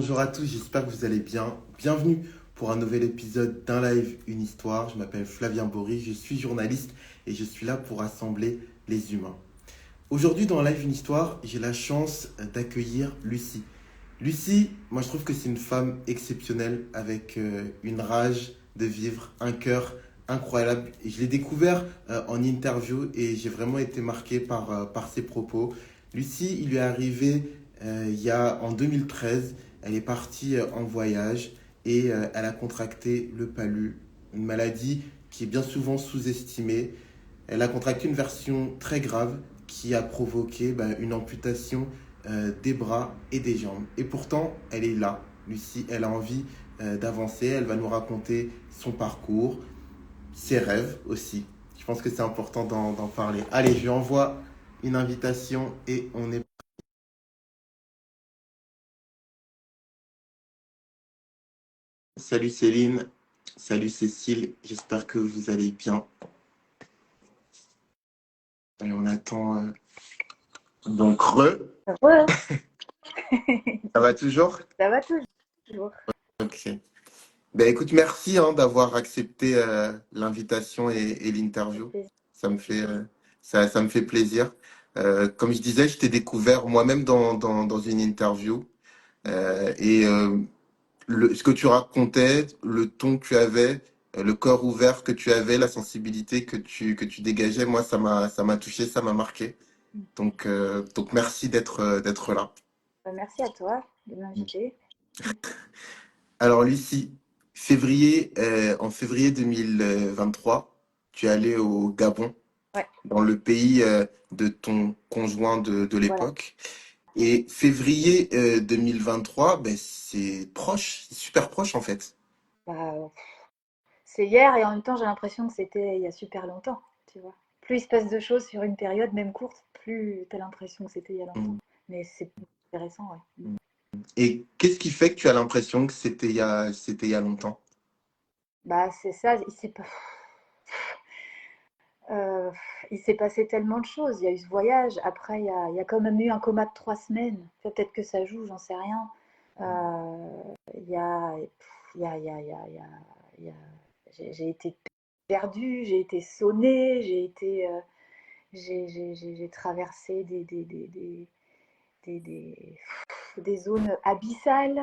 Bonjour à tous, j'espère que vous allez bien. Bienvenue pour un nouvel épisode d'un live, une histoire. Je m'appelle Flavien Bory, je suis journaliste et je suis là pour rassembler les humains. Aujourd'hui dans Live, une histoire, j'ai la chance d'accueillir Lucie. Lucie, moi je trouve que c'est une femme exceptionnelle avec une rage de vivre, un cœur incroyable. Et je l'ai découvert en interview et j'ai vraiment été marqué par ses propos. Lucie, il lui est arrivé en 2013, elle est partie en voyage et elle a contracté le palu, une maladie qui est bien souvent sous-estimée. Elle a contracté une version très grave qui a provoqué une amputation des bras et des jambes. Et pourtant, elle est là, Lucie, elle a envie d'avancer, elle va nous raconter son parcours, ses rêves aussi. Je pense que c'est important d'en parler. Allez, je lui envoie une invitation et on est... Salut Céline, salut Cécile, j'espère que vous allez bien. Et on attend donc Ouais, ça va toujours? ça va toujours. Ok. Ben écoute, merci d'avoir accepté l'invitation et Avec l'interview. plaisir. Ça me fait, ça me fait plaisir. Comme je disais, je t'ai découvert moi-même dans une interview. Et ce que tu racontais, le ton que tu avais, le corps ouvert que tu avais, la sensibilité que tu dégageais, moi, ça m'a touché, ça m'a marqué. Donc merci d'être là. Merci à toi de m'inviter. Alors Lucie, en février 2023, tu es allée au Gabon, Ouais, dans le pays de ton conjoint de voilà. l'époque. Et février 2023, ben, c'est proche, c'est super proche en fait. Bah, c'est hier et en même temps, j'ai l'impression que c'était il y a super longtemps, tu vois. Plus il se passe de choses sur une période, même courte, plus tu as l'impression que c'était il y a longtemps. Mm. Mais c'est intéressant, ouais. Et qu'est-ce qui fait que tu as l'impression que c'était il y a longtemps? Bah, c'est ça, euh, il s'est passé tellement de choses. Il y a eu ce voyage, après, il y a quand même eu un coma de 3 semaines. Peut-être que ça joue, j'en sais rien. Il y a, il y a, il y a, il y a, il y a- il y a- j'ai été perdue, j'ai été sonnée, j'ai traversé des zones abyssales.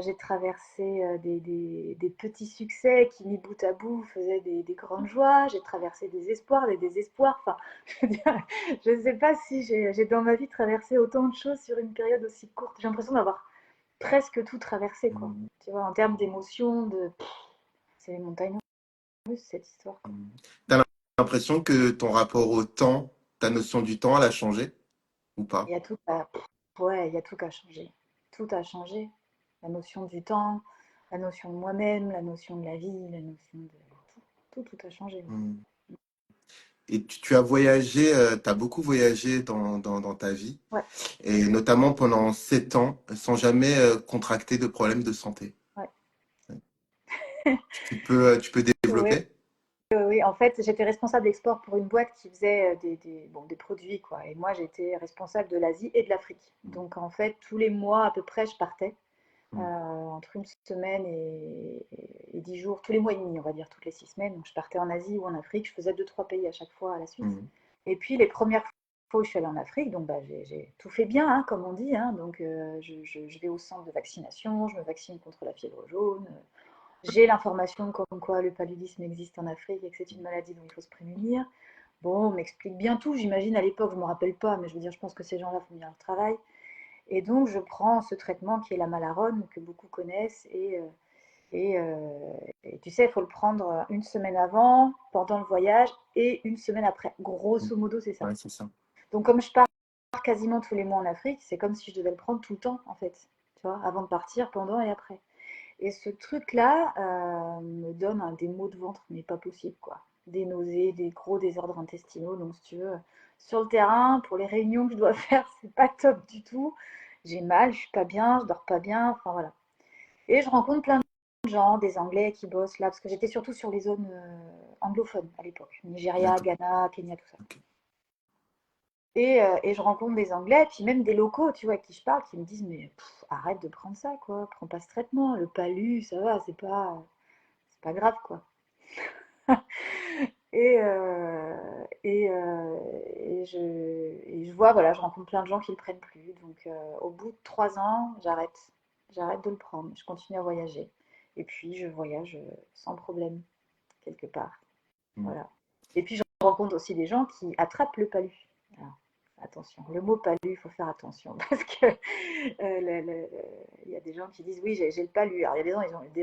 J'ai traversé des petits succès qui, mis bout à bout, faisaient des grandes joies. J'ai traversé des espoirs, des désespoirs. Enfin, je ne sais pas si j'ai dans ma vie traversé autant de choses sur une période aussi courte. J'ai l'impression d'avoir presque tout traversé, quoi. Mm. Tu vois, en termes d'émotions, c'est les montagnes russes, cette histoire, quoi. T'as l'impression que ton rapport au temps, ta notion du temps, elle a changé ou Il pas? y a tout à, ouais, il y a tout à changer. Tout a changé. La notion du temps, la notion de moi-même, la notion de la vie, la notion de tout a changé. Mm. Et tu as voyagé, tu as beaucoup voyagé dans ta vie, Ouais, et notamment pendant 7 ans, sans jamais contracter de problème de santé. ouais. Tu peux Oui, développer? oui. En fait, j'étais responsable export pour une boîte qui faisait bon, des produits, quoi. Et moi, j'étais responsable de l'Asie et de l'Afrique. Donc, en fait, tous les mois, à peu près, je partais. Entre une semaine et 10 jours, tous les mois et demi, on va dire, toutes les 6 semaines. Donc, je partais en Asie ou en Afrique. Je faisais deux, trois pays à chaque fois à la suite. Mm. Et puis, les premières fois où je suis allée en Afrique, donc bah, j'ai tout fait bien, hein, comme on dit, hein. Donc, je vais au centre de vaccination, je me vaccine contre la fièvre jaune. J'ai l'information comme quoi le paludisme existe en Afrique et que c'est une maladie dont il faut se prémunir. Bon, on m'explique bien tout, j'imagine à l'époque, je ne me rappelle pas, mais je veux dire, je pense que ces gens-là font bien leur travail. Et donc, je prends ce traitement qui est la Malarone, que beaucoup connaissent. Et, euh, et tu sais, il faut le prendre une semaine avant, pendant le voyage, et une semaine après. Mm. Grosso modo, c'est ça. Ouais, c'est ça. Donc, comme je pars quasiment tous les mois en Afrique, c'est comme si je devais le prendre tout le temps, en fait. Tu vois, avant de partir, pendant et après. Et ce truc-là me donne des maux de ventre, mais pas possible, quoi. Des nausées, des gros désordres intestinaux. Donc, si tu veux, sur le terrain, pour les réunions que je dois faire, c'est pas top du tout. J'ai mal, je suis pas bien, je dors pas bien, enfin voilà. Et je rencontre plein de gens, des Anglais qui bossent là, parce que j'étais surtout sur les zones anglophones à l'époque. Nigeria, D'accord. Ghana, Kenya, tout ça. Ok. Et je rencontre des Anglais, puis même des locaux, tu vois, à qui je parle, qui me disent, mais arrête de prendre ça, quoi. Prends pas ce traitement. Le palu, ça va, c'est pas grave, quoi. Et, et je vois, voilà, je rencontre plein de gens qui le prennent plus. Donc, au bout de 3 ans, j'arrête. J'arrête de le prendre. Je continue à voyager. Et puis, je voyage sans problème, quelque part. Mm. Voilà. Et puis, je rencontre aussi des gens qui attrapent le palu. Alors, attention, le mot palu, il faut faire attention parce que il y a des gens qui disent oui, j'ai le palu. Alors, il y a des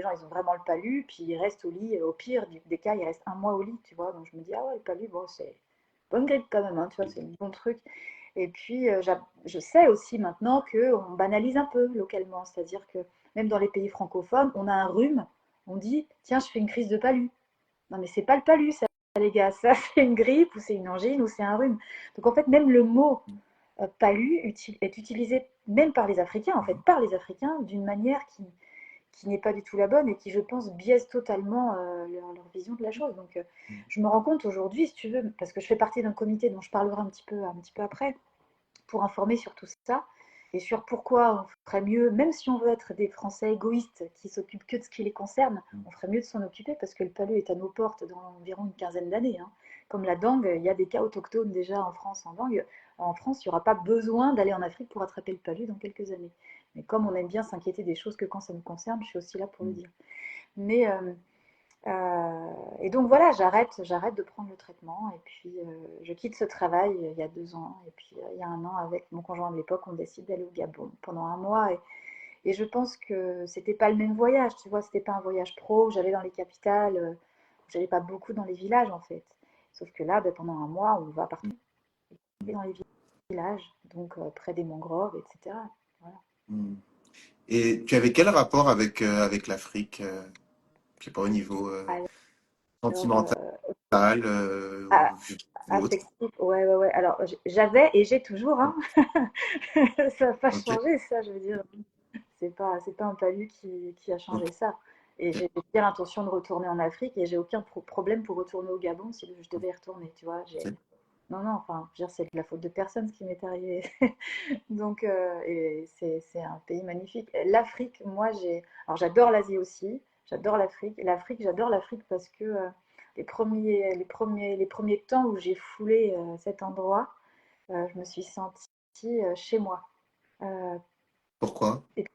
gens, ils ont vraiment le palu, puis ils restent au lit. Au pire des cas, ils restent un mois au lit, tu vois. Donc, je me dis, ah ouais, le palu, bon, c'est bonne grippe quand même, hein, tu vois, c'est un bon truc. Et puis, je sais aussi maintenant qu'on banalise un peu localement, c'est-à-dire que même dans les pays francophones, on a un rhume, on dit, tiens, je fais une crise de palu. Non, mais c'est pas le palu, ça, les gars. Ça, c'est une grippe, ou c'est une angine, ou c'est un rhume. Donc, en fait, même le mot palu est utilisé même par les Africains, en fait, par les Africains, d'une manière qui n'est pas du tout la bonne et qui, je pense, biaise totalement leur vision de la chose. Donc, je me rends compte aujourd'hui, si tu veux, parce que je fais partie d'un comité dont je parlerai un petit peu après, pour informer sur tout ça et sur pourquoi on ferait mieux, même si on veut être des Français égoïstes qui s'occupent que de ce qui les concerne, on ferait mieux de s'en occuper parce que le palu est à nos portes dans environ une quinzaine d'années. Hein. Comme la dengue, il y a des cas autochtones déjà en France en dengue. En France, il n'y aura pas besoin d'aller en Afrique pour attraper le palu dans quelques années. Mais comme on aime bien s'inquiéter des choses que quand ça nous concerne, je suis aussi là pour le dire. Mais et donc voilà, j'arrête de prendre le traitement et puis je quitte ce travail il y a 2 ans et puis il y a un an avec mon conjoint de l'époque, on décide d'aller au Gabon pendant un mois et je pense que c'était pas le même voyage, tu vois, c'était pas un voyage pro où j'allais dans les capitales, où j'allais pas beaucoup dans les villages en fait. Sauf que là, ben, pendant un mois, on va partout dans les villages, donc près des mangroves, etc. Voilà. Mm. Et tu avais quel rapport avec l'Afrique, je sais pas, au niveau Alors, sentimental ah, ou autre? affectif, ouais, ouais, ouais. Alors, j'avais et j'ai toujours, hein. Ça n'a pas Ok, changé, ça, je veux dire. C'est pas un palu qui a changé ça. Et j'ai bien l'intention de retourner en Afrique et j'ai aucun problème pour retourner au Gabon si je devais y retourner, tu vois. ok. Non, non, enfin, je veux dire, c'est de la faute de personne ce qui m'est arrivé. Donc, et c'est un pays magnifique. L'Afrique, moi, alors j'adore l'Asie aussi, j'adore l'Afrique. J'adore l'Afrique parce que les premiers temps où j'ai foulé cet endroit, je me suis sentie chez moi. Euh, Pourquoi? et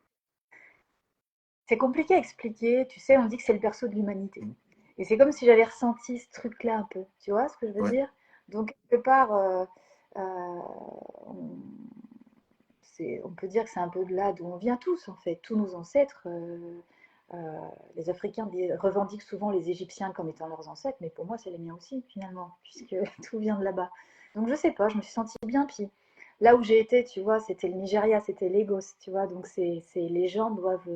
c'est compliqué à expliquer, tu sais, on dit que c'est le berceau de l'humanité. Mm. Et c'est comme si j'avais ressenti ce truc-là un peu, tu vois ce que je veux Ouais. dire? Donc, quelque part, on, on peut dire que c'est un peu de là d'où on vient tous, en fait. Tous nos ancêtres, les Africains revendiquent souvent les Égyptiens comme étant leurs ancêtres, mais pour moi, c'est les miens aussi, finalement, puisque tout vient de là-bas. Donc, je sais pas, je me suis sentie bien. Puis là où j'ai été, tu vois, c'était le Nigeria, c'était Lagos, tu vois. Donc, les gens doivent.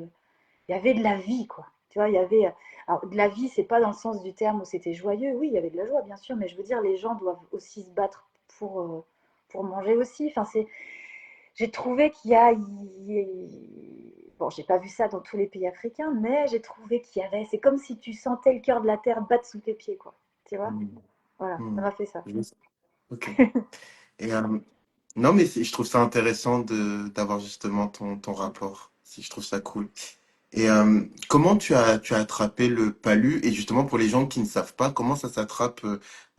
Il y avait de la vie, quoi. Tu vois, il y avait. Alors, de la vie, c'est pas dans le sens du terme où c'était joyeux. Oui, il y avait de la joie, bien sûr, mais je veux dire, les gens doivent aussi se battre pour manger aussi. Enfin, j'ai trouvé bon, j'ai pas vu ça dans tous les pays africains, mais j'ai trouvé qu'il y avait, c'est comme si tu sentais le cœur de la terre battre sous tes pieds, quoi. Tu vois? Mm. Voilà, ça Mm. m'a fait ça. Je vois ça. Ok. Et, non, mais je trouve ça intéressant d'avoir justement ton rapport. Si je trouve ça cool. Et comment tu as attrapé le palu? Et justement, pour les gens qui ne savent pas, comment ça s'attrape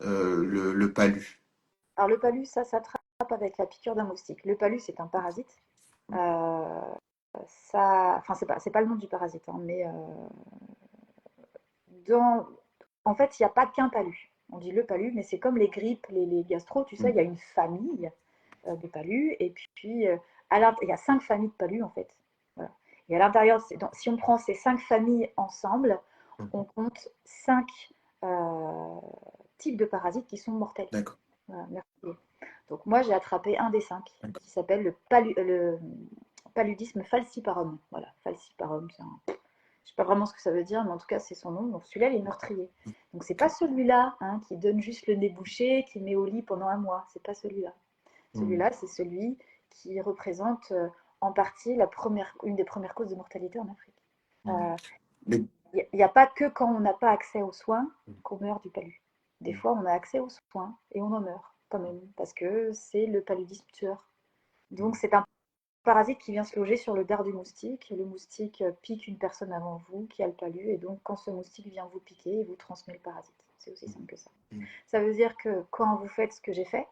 le palu? Alors le palu, ça s'attrape avec la piqûre d'un moustique. Le palu, c'est un parasite. Euh, enfin, c'est pas le nom du parasite, hein, mais dans, en fait, il n'y a pas qu'un palu. On dit le palu, mais c'est comme les grippes, les gastro, tu sais, il y a une famille de palus, et puis il y a 5 familles de palus en fait. Voilà. Et à l'intérieur, si on prend ces 5 familles ensemble, on compte 5 types de parasites qui sont mortels. D'accord. Voilà, merci. Donc moi, j'ai attrapé un des 5 D'accord. qui s'appelle le paludisme falciparum. Voilà, falciparum, je sais pas vraiment ce que ça veut dire, mais en tout cas, c'est son nom. Donc celui-là, il est meurtrier. Donc c'est pas celui-là hein, qui donne juste le nez bouché, qui met au lit pendant un mois. C'est pas celui-là. Hmm. Celui-là, c'est celui qui représente en partie une des premières causes de mortalité en Afrique. Hmm. Mais- Il n'y a pas que quand on n'a pas accès aux soins qu'on meurt du palu. Des fois, on a accès aux soins et on en meurt. quand même, parce que c'est le paludisme tueur. Donc c'est un parasite qui vient se loger sur le dard du moustique. Le moustique pique une personne avant vous qui a le palu, et donc quand ce moustique vient vous piquer, il vous transmet le parasite. C'est aussi simple que ça. Ça veut dire que quand vous faites ce que j'ai fait,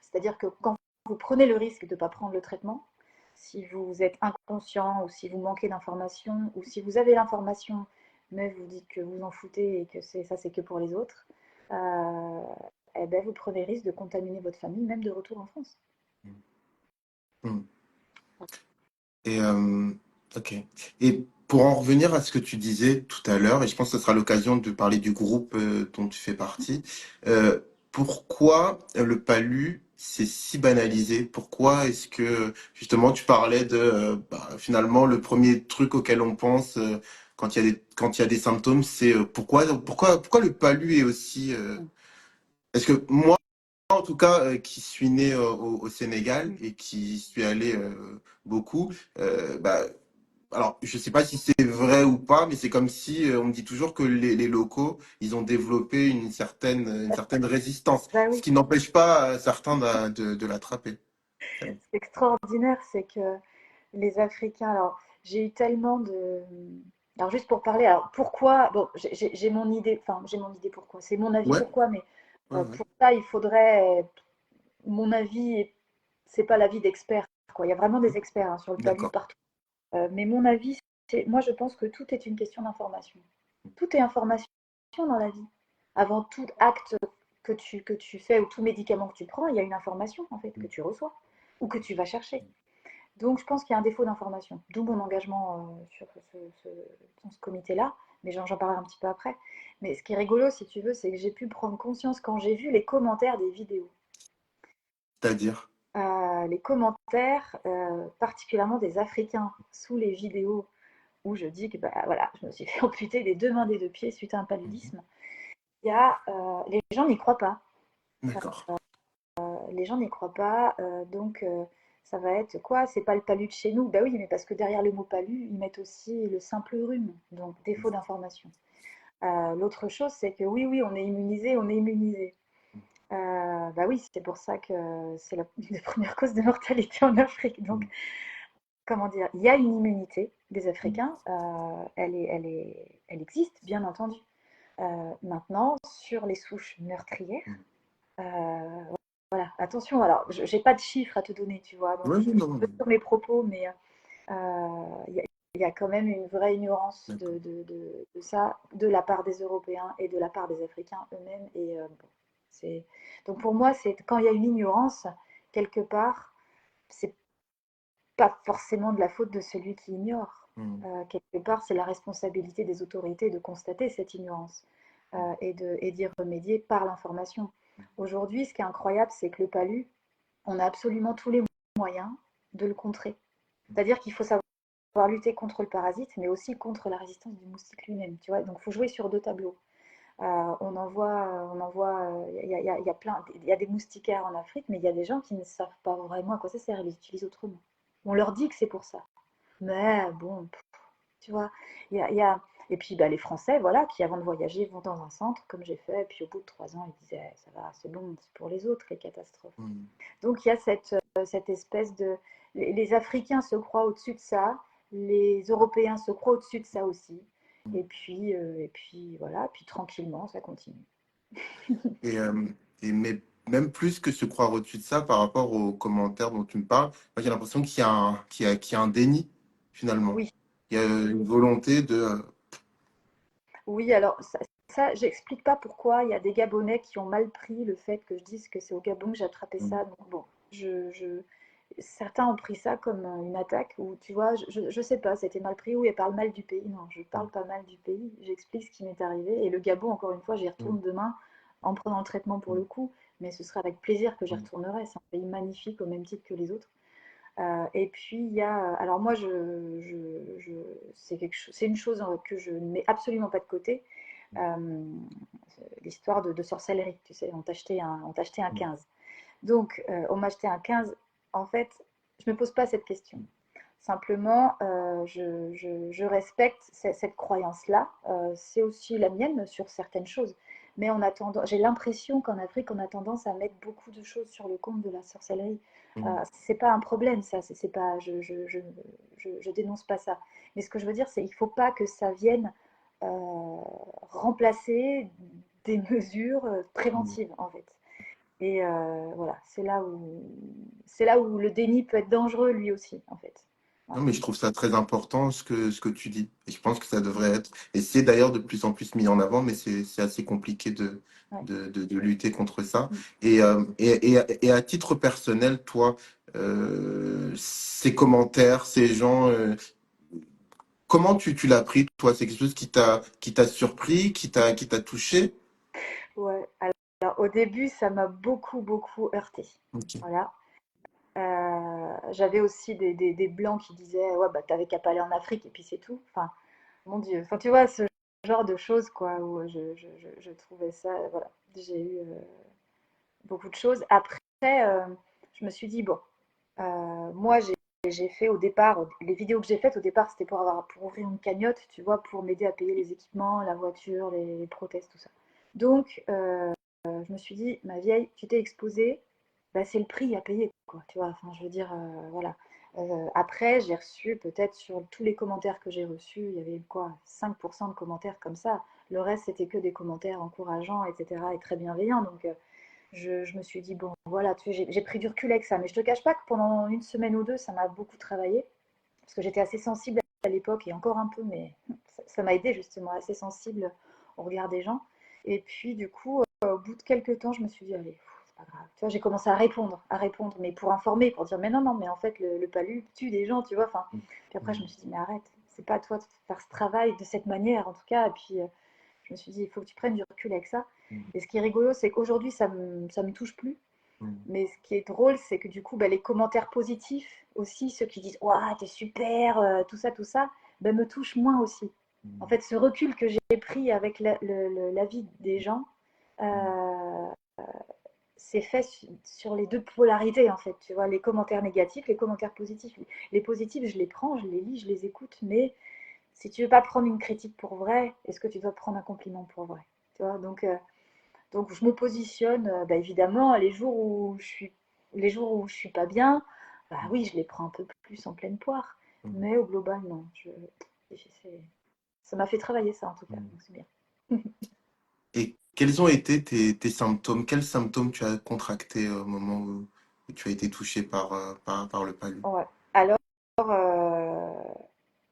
c'est-à-dire que quand vous prenez le risque de ne pas prendre le traitement, si vous êtes inconscient ou si vous manquez d'informations ou si vous avez l'information mais vous dites que vous en foutez et que ça c'est que pour les autres, eh ben, vous prenez le risque de contaminer votre famille même de retour en France. Mm. Et, ok. Et pour en revenir à ce que tu disais tout à l'heure, et je pense que ce sera l'occasion de parler du groupe dont tu fais partie, euh, pourquoi le palu c'est si banalisé? Pourquoi est-ce que justement tu parlais de finalement le premier truc auquel on pense quand il y a des symptômes, c'est pourquoi le palu est aussi parce que moi en tout cas, qui suis né au Sénégal et qui suis allé beaucoup, bah, alors je sais pas si c'est vrai ou pas, mais c'est comme si on me dit toujours que les locaux, ils ont développé une certaine résistance, Bah ce oui, qui n'empêche pas certains de l'attraper. c'est extraordinaire, c'est que les Africains, alors j'ai eu tellement de... Alors juste pour parler, alors pourquoi, bon, j'ai mon idée, enfin j'ai mon idée pourquoi, c'est mon avis Ouais, pourquoi, mais ouais, ouais. pour ça il faudrait, mon avis, c'est pas l'avis d'experts, quoi. Il y a vraiment des experts hein, sur le palu D'accord. partout. Mais mon avis, moi je pense que tout est une question d'information. Tout est information dans la vie. Avant tout acte que tu fais ou tout médicament que tu prends, il y a une information en fait que tu reçois ou que tu vas chercher. Donc je pense qu'il y a un défaut d'information, d'où mon engagement sur dans ce comité-là, mais j'en parlerai un petit peu après. Mais ce qui est rigolo, si tu veux, c'est que j'ai pu prendre conscience quand j'ai vu les commentaires des vidéos. C'est-à-dire, Les commentaires, particulièrement des Africains, sous les vidéos où je dis que bah, voilà, je me suis fait amputer des deux mains des deux pieds suite à un mhm. paludisme. Les gens n'y croient pas. D'accord. Les gens n'y croient pas, donc ça va être quoi? C'est pas le palu de chez nous? Bah oui, mais parce que derrière le mot palu, ils mettent aussi le simple rhume, donc défaut d'information. L'autre chose, c'est que oui, oui, on est immunisé, on est immunisé. Bah oui, c'est pour ça que c'est une des premières causes de mortalité en Afrique. Donc, comment dire, il y a une immunité des Africains, elle existe, bien entendu. Maintenant, sur les souches meurtrières, euh, voilà, attention, alors, j'ai pas de chiffres à te donner, tu vois, donc Ouais, je oui, suis non, peu sur mes propos, mais il y a quand même une vraie ignorance d'accord. de ça, de la part des Européens et de la part des Africains eux-mêmes. Et bon, donc pour moi, c'est quand il y a une ignorance, quelque part, c'est pas forcément de la faute de celui qui ignore. Mm. Quelque part, c'est la responsabilité des autorités de constater cette ignorance et d'y remédier par l'information. Aujourd'hui, ce qui est incroyable, c'est que le palu, on a absolument tous les moyens de le contrer. C'est-à-dire qu'il faut savoir lutter contre le parasite, mais aussi contre la résistance du moustique lui-même. Tu vois, donc il faut jouer sur deux tableaux. Il y a plein, il y a des moustiquaires en Afrique, mais il y a des gens qui ne savent pas vraiment à quoi ça sert, ils les utilisent autrement. On leur dit que c'est pour ça. Mais bon, tu vois, il y a... Et puis bah, les Français, voilà, qui avant de voyager vont dans un centre, comme j'ai fait, et puis au bout de 3 ans, ils disaient, ça va, c'est bon, c'est pour les autres, les catastrophes. Mm. Donc il y a cette espèce de... Les Africains se croient au-dessus de ça, les Européens se croient au-dessus de ça aussi. Et puis voilà, puis tranquillement, ça continue. Et, mais même plus que se croire au-dessus de ça par rapport aux commentaires dont tu me parles, moi j'ai l'impression qu'il y a un déni finalement. Oui, Il y a une volonté de... oui, alors ça, j'explique pas pourquoi. Il y a des Gabonais qui ont mal pris le fait que je dise que c'est au Gabon que j'ai attrapé Mm. ça. Donc bon, certains ont pris ça comme une attaque ou tu vois, je sais pas, c'était mal pris ou ils parlent mal du pays. Non, je parle pas mal du pays. J'explique ce qui m'est arrivé. Et le Gabon, encore une fois, j'y Mm. retourne demain en prenant le traitement pour le coup, mais ce sera avec plaisir que j'y Mm. retournerai. C'est un pays magnifique au même titre que les autres. Et puis il y a, alors moi c'est une chose que je ne mets absolument pas de côté. Euh, L'histoire de sorcellerie, tu sais, on t'achetait un Mm. 15. Donc on m'a acheté un 15. En fait, je me pose pas cette question. Simplement, je respecte cette croyance-là. C'est aussi la mienne sur certaines choses. Mais on a j'ai l'impression qu'en Afrique, on a tendance à mettre beaucoup de choses sur le compte de la sorcellerie. C'est pas un problème, ça. C'est pas, je dénonce pas ça. Mais ce que je veux dire, c'est qu'il faut pas que ça vienne remplacer des mesures préventives, en fait. Et voilà, c'est là où le déni peut être dangereux, lui aussi, en fait. Non, Voilà. mais je trouve ça très important ce que tu dis. Et je pense que ça devrait être. Et c'est d'ailleurs de plus en plus mis en avant, mais c'est assez compliqué Ouais. de lutter contre ça. Mm. Et à titre personnel, toi, ces commentaires, ces gens, comment tu l'as pris, toi? C'est quelque chose qui t'a surpris, qui t'a touché? Ouais. Alors, au début, ça m'a beaucoup, beaucoup heurté. Ok. Voilà. J'avais aussi des blancs qui disaient ouais bah t'avais qu'à pas aller en Afrique et puis c'est tout. Enfin mon Dieu. Enfin tu vois ce genre de choses quoi où je trouvais ça voilà. J'ai eu beaucoup de choses. Après je me suis dit bon moi j'ai fait au départ les vidéos que j'ai faites au départ c'était pour ouvrir une cagnotte tu vois pour m'aider à payer les équipements, la voiture, les prothèses tout ça. Donc je me suis dit, ma vieille, tu t'es exposée, bah, c'est le prix à payer, quoi. Tu vois, enfin, je veux dire, voilà. Après, j'ai reçu, peut-être sur tous les commentaires que j'ai reçus, il y avait quoi, 5% de commentaires comme ça. Le reste, c'était que des commentaires encourageants, etc., et très bienveillants. Donc, je me suis dit, bon, voilà, tu sais, j'ai pris du recul avec ça. Mais je te cache pas que pendant une semaine ou deux, ça m'a beaucoup travaillé, parce que j'étais assez sensible à l'époque, et encore un peu, mais ça m'a aidé justement, assez sensible au regard des gens. Et puis, du coup, au bout de quelques temps, je me suis dit, allez, c'est pas grave. Tu vois, j'ai commencé à répondre, mais pour informer, pour dire, mais non, non, mais en fait, le palu tue des gens, tu vois. Enfin, puis après, je me suis dit, mais arrête, c'est pas à toi de faire ce travail de cette manière, en tout cas. Et puis, je me suis dit, il faut que tu prennes du recul avec ça. Et ce qui est rigolo, c'est qu'aujourd'hui, ça me touche plus. Mais ce qui est drôle, c'est que du coup, bah, les commentaires positifs aussi, ceux qui disent, waouh, t'es super, tout ça, bah, me touchent moins aussi. En fait, ce recul que j'ai pris avec l'avis des gens, euh, c'est fait sur les deux polarités, en fait. Tu vois, les commentaires négatifs, les commentaires positifs. Les positifs, je les prends, je les lis, je les écoute, mais si tu veux pas prendre une critique pour vrai, est-ce que tu dois prendre un compliment pour vrai? Tu vois, donc je me positionne, bah, évidemment, les jours où je suis pas bien, bah oui, je les prends un peu plus en pleine poire. Mais au global, non. Ça m'a fait travailler ça en tout cas, donc c'est bien. Et quels ont été tes symptômes? Quels symptômes tu as contracté au moment où tu as été touché par le palu? Ouais. Alors,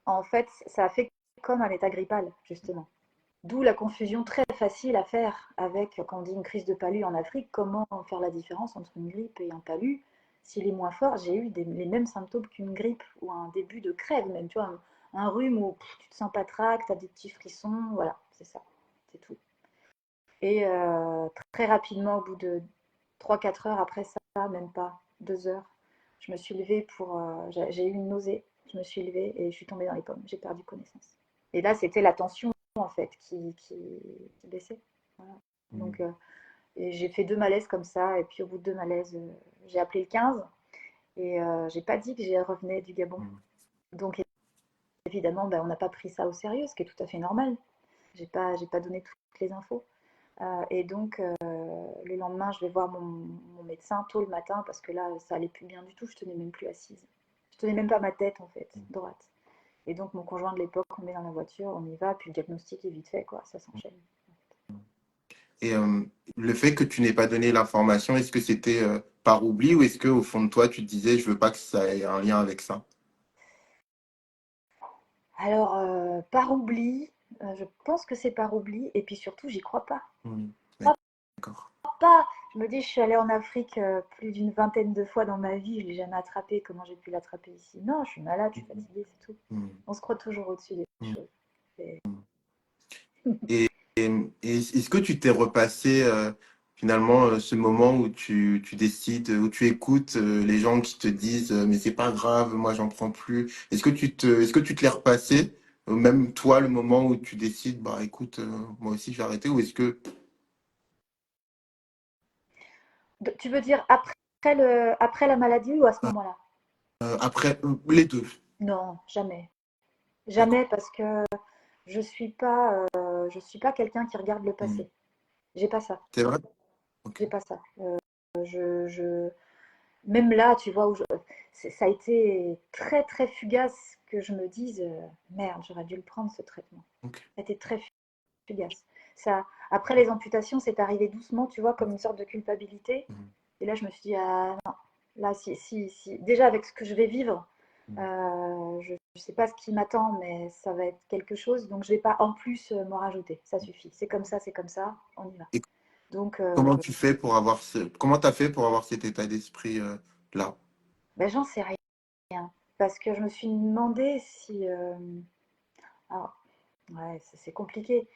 en fait, ça a fait comme un état grippal, justement. D'où la confusion très facile à faire avec, quand on dit une crise de palu en Afrique, comment faire la différence entre une grippe et un palu. S'il est moins fort, j'ai eu les mêmes symptômes qu'une grippe ou un début de crève, même, tu vois, un rhume où tu te sens pas trac, tu as des petits frissons, voilà, c'est ça, c'est tout. Et très rapidement, au bout de 3 4 heures après ça, même pas 2 heures, je me suis levée j'ai eu une nausée, je me suis levée et je suis tombée dans les pommes, j'ai perdu connaissance. Et là, c'était la tension en fait qui baissait. Voilà. Donc, et j'ai fait 2 malaises comme ça, et puis au bout de 2 malaises, j'ai appelé le 15 et j'ai pas dit que j'y revenais du Gabon. Donc évidemment, ben, on n'a pas pris ça au sérieux, ce qui est tout à fait normal. J'ai pas donné toutes les infos. Et donc, le lendemain, je vais voir mon médecin tôt le matin parce que là, ça allait plus bien du tout. Je tenais même plus assise. Je tenais même pas ma tête en fait, droite. Et donc, mon conjoint de l'époque, on met dans la voiture, on y va, puis le diagnostic est vite fait, quoi. Ça s'enchaîne. Et le fait que tu n'aies pas donné l'information, est-ce que c'était par oubli ou est-ce que au fond de toi, tu te disais, je veux pas que ça ait un lien avec ça? Alors, par oubli, je pense que c'est par oubli, et puis surtout, j'y crois pas. D'accord. Pas. Je me dis, je suis allée en Afrique plus d'une vingtaine de fois dans ma vie, je l'ai jamais attrapé. Comment j'ai pu l'attraper ici? Non, je suis malade, je suis fatiguée, c'est tout. On se croit toujours au-dessus des choses. Et- Et, et est-ce que tu t'es repassé finalement ce moment où tu décides, où tu écoutes les gens qui te disent mais c'est pas grave, moi j'en prends plus. Est-ce que tu te l'es repassé, même toi, le moment où tu décides, bah écoute, moi aussi je vais arrêter, ou est-ce que Tu veux dire après la maladie ou à ce moment-là? après les deux? Non, jamais. D'accord. Jamais parce que je suis pas quelqu'un qui regarde le Hmm. passé. J'ai pas ça. C'est vrai? Ok. J'ai pas ça. Même là, tu vois, ça a été très très fugace que je me dise merde, j'aurais dû le prendre ce traitement. Ok. Ça a été très fugace. Ça, après les amputations, c'est arrivé doucement, tu vois, comme une sorte de culpabilité. Mhm. Et là, je me suis dit, ah non, là, si. Déjà, avec ce que je vais vivre, Mhm. je ne sais pas ce qui m'attend, mais ça va être quelque chose. Donc, je ne vais pas en plus m'en rajouter. Ça suffit. C'est comme ça, on y va. Et Donc, comment tu fais pour avoir comment t'as fait pour avoir cet état d'esprit là? ben, j'en sais rien. Parce que je me suis demandé si. Alors, ouais, c'est compliqué.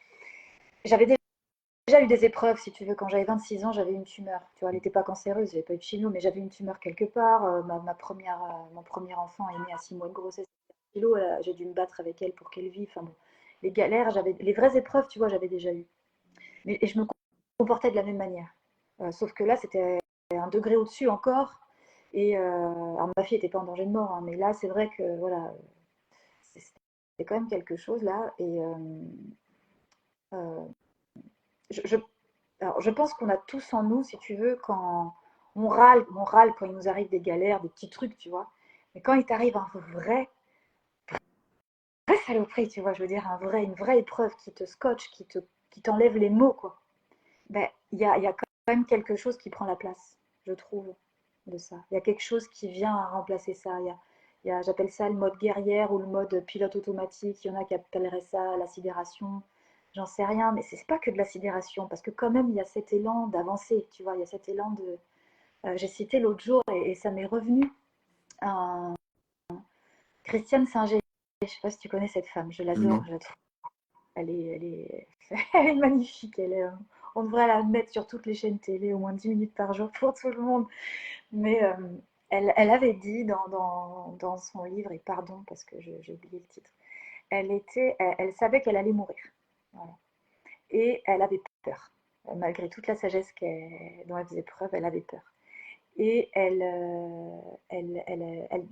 J'avais déjà eu des épreuves, si tu veux. Quand j'avais 26 ans, j'avais une tumeur. Tu vois, elle n'était pas cancéreuse, j'avais pas eu de chimio, mais j'avais une tumeur quelque part. Mon premier enfant est né à 6 mois de grossesse. J'ai dû me battre avec elle pour qu'elle vive. Enfin bon, les galères, les vraies épreuves, tu vois, j'avais déjà eu. Et je me comportais de la même manière. Sauf que là, c'était un degré au-dessus encore. Alors ma fille n'était pas en danger de mort, hein, mais là, c'est vrai que voilà, c'était quand même quelque chose là. Euh, je, je, alors, je pense qu'on a tous en nous, si tu veux, quand on râle quand il nous arrive des galères, des petits trucs, tu vois. Mais quand il t'arrive un vrai saloperie, tu vois, je veux dire, une vraie épreuve qui te scotche, qui t'enlève les mots, quoi. Ben, il y a quand même quelque chose qui prend la place, je trouve, de ça. Il y a quelque chose qui vient à remplacer ça. J'appelle ça le mode guerrière ou le mode pilote automatique. Il y en a qui appelleraient ça la sidération. J'en sais rien, mais c'est pas que de la sidération, parce que quand même, il y a cet élan d'avancer, tu vois, il y a cet élan de... j'ai cité l'autre jour, et ça m'est revenu, un... Christiane Singer. Je sais pas si tu connais cette femme, je l'adore, Non. je la trouve. Elle est magnifique. On devrait la mettre sur toutes les chaînes télé, au moins 10 minutes par jour pour tout le monde. Mais elle avait dit dans son livre, et pardon parce que j'ai oublié le titre, elle savait qu'elle allait mourir. Voilà. Et elle avait peur. Malgré toute la sagesse dont elle faisait preuve, elle avait peur. Et elle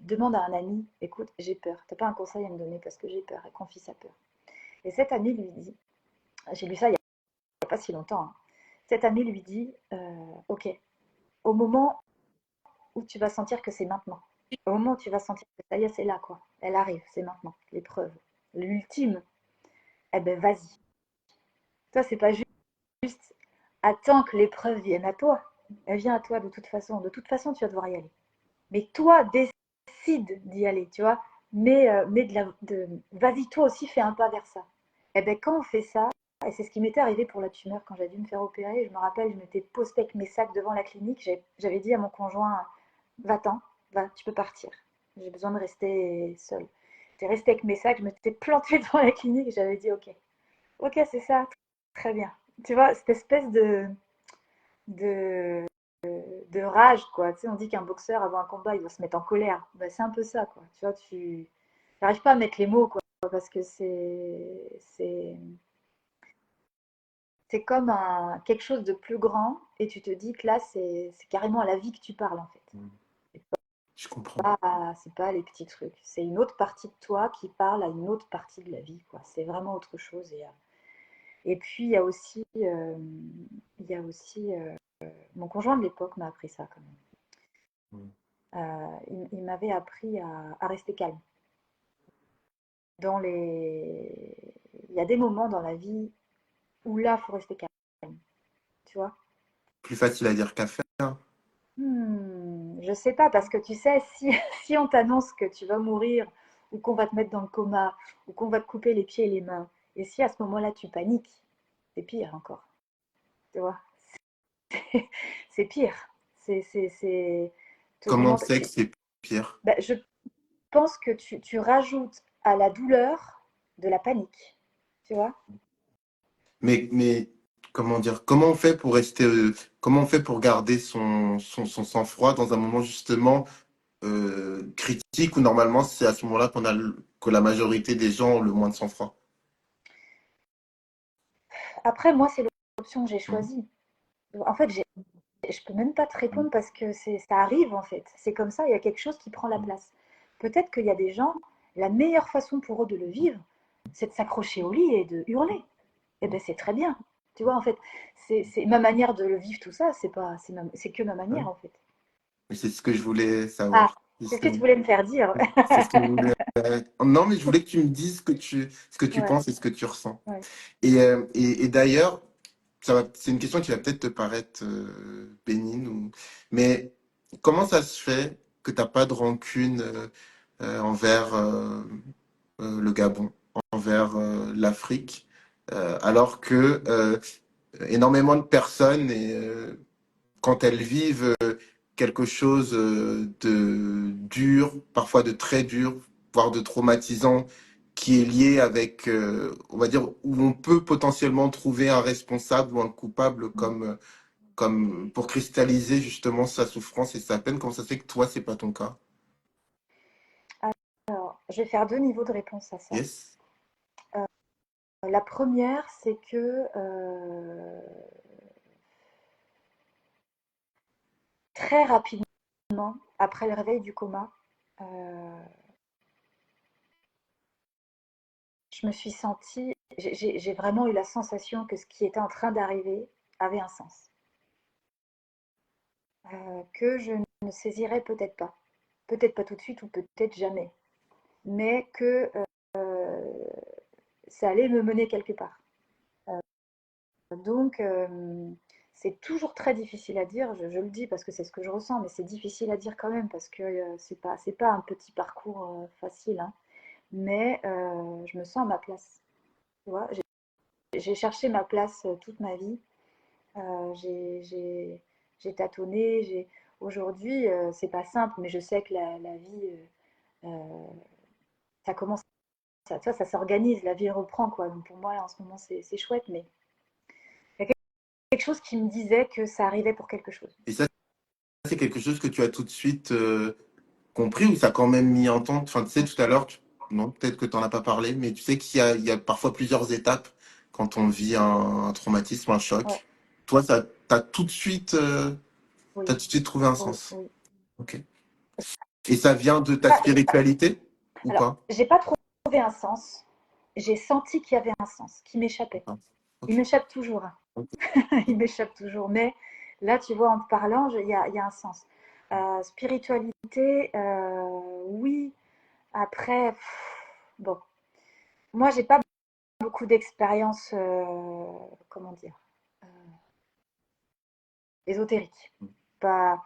demande à un ami, écoute, j'ai peur. T'as pas un conseil à me donner parce que j'ai peur. Elle confie sa peur. Et cet ami lui dit, j'ai lu ça il n'y a pas si longtemps, hein. Cet ami lui dit, ok, au moment où tu vas sentir que c'est maintenant, au moment où tu vas sentir que ça y est, c'est là, quoi. Elle arrive, c'est maintenant, l'épreuve, l'ultime, eh ben vas-y. Toi, c'est pas juste attends que l'épreuve vienne à toi. Elle vient à toi de toute façon. De toute façon, tu vas devoir y aller. Mais toi, décide d'y aller, tu vois. Vas-y, toi aussi, fais un pas vers ça. Et ben quand on fait ça, et c'est ce qui m'était arrivé pour la tumeur quand j'avais dû me faire opérer, je me rappelle, je m'étais postée avec mes sacs devant la clinique, j'avais dit à mon conjoint, va-t'en, va, tu peux partir. J'ai besoin de rester seule. J'étais restée avec mes sacs, je m'étais plantée devant la clinique et j'avais dit, ok, c'est ça, très bien. Tu vois, cette espèce de, de rage, quoi. Tu sais, on dit qu'un boxeur, avant un combat, il doit se mettre en colère. Bah, c'est un peu ça, quoi. Tu vois, tu n'arrives pas à mettre les mots, quoi, parce que c'est comme quelque chose de plus grand, et tu te dis que là, c'est carrément à la vie que tu parles, en fait. Je comprends. C'est pas les petits trucs. C'est une autre partie de toi qui parle à une autre partie de la vie, quoi. C'est vraiment autre chose. Et puis, il y a aussi mon conjoint de l'époque m'a appris ça, quand même. Il m'avait appris à rester calme. Il y a des moments dans la vie où là, il faut rester calme, tu vois. Plus facile à dire qu'à faire. Je sais pas, parce que tu sais, si, si on t'annonce que tu vas mourir, ou qu'on va te mettre dans le coma, ou qu'on va te couper les pieds et les mains, et si à ce moment-là tu paniques, c'est pire encore, tu vois. C'est pire. C'est te Comment on demander. sait que c'est pire? Ben, je pense que tu rajoutes à la douleur de la panique, tu vois. Mais comment dire, comment on fait pour rester, comment on fait pour garder son sang-froid dans un moment justement critique où normalement c'est à ce moment-là que la majorité des gens ont le moins de sang-froid. Après, moi, c'est l'option que j'ai Mhm. choisie. En fait, je peux même pas te répondre parce que ça arrive, en fait. C'est comme ça, il y a quelque chose qui prend la place. Peut-être qu'il y a des gens, la meilleure façon pour eux de le vivre, c'est de s'accrocher au lit et de hurler. Eh bien, c'est très bien. Tu vois, en fait, c'est ma manière de le vivre tout ça, c'est que ma Ouais. manière en fait. Mais c'est ce que je voulais Ah, savoir, c'est ce que tu justement. voulais me faire dire. C'est ce que je voulais. Non, mais je voulais que tu me dises ce que tu Ouais, penses et ce que tu ressens. ouais. Et d'ailleurs, c'est une question qui va peut-être te paraître bénigne, mais comment ça se fait que tu n'as pas de rancune envers le Gabon, envers l'Afrique, alors que énormément de personnes, quand elles vivent quelque chose de dur, parfois de très dur, voire de traumatisant, qui est lié avec, on va dire, où on peut potentiellement trouver un responsable ou un coupable comme pour cristalliser justement sa souffrance et sa peine. Comment ça se fait que toi, c'est pas ton cas? Alors, je vais faire deux niveaux de réponse à ça. Yes. La première, c'est que très rapidement, après le réveil du coma, euh, je me suis sentie, j'ai vraiment eu la sensation que ce qui était en train d'arriver avait un sens. Que je ne saisirais peut-être pas tout de suite ou peut-être jamais, mais que ça allait me mener quelque part. Donc, c'est toujours très difficile à dire, je le dis parce que c'est ce que je ressens, mais c'est difficile à dire quand même parce que c'est pas un petit parcours facile, hein. Mais je me sens à ma place. Tu vois, j'ai cherché ma place toute ma vie. Euh, j'ai j'ai- j'ai tâtonné. Aujourd'hui, c'est pas simple, mais je sais que la vie, ça commence, ça s'organise, la vie reprend, quoi. Donc pour moi, là, en ce moment, c'est chouette, mais il y a quelque chose qui me disait que ça arrivait pour quelque chose. Et ça, c'est quelque chose que tu as tout de suite compris ou ça a quand même mis en temps? Enfin, tu sais, tout à l'heure, non, peut-être que tu n'en as pas parlé, mais tu sais il y a parfois plusieurs étapes quand on vit un traumatisme, un Ouais, choc. Toi, ça, t'as oui, tout de suite trouvé un oui, sens. oui. Ok. Et ça vient de ta Ah, spiritualité ou alors, pas? j'ai pas trouvé un sens. J'ai senti qu'il y avait un sens qui m'échappait. Ah, Il ok. m'échappe toujours, hein. Ok. Il m'échappe toujours. Mais là, tu vois, en te parlant, il y a un sens. Spiritualité, oui. Après, bon, moi, j'ai pas beaucoup d'expérience, comment dire, euh, ésotérique. Pas,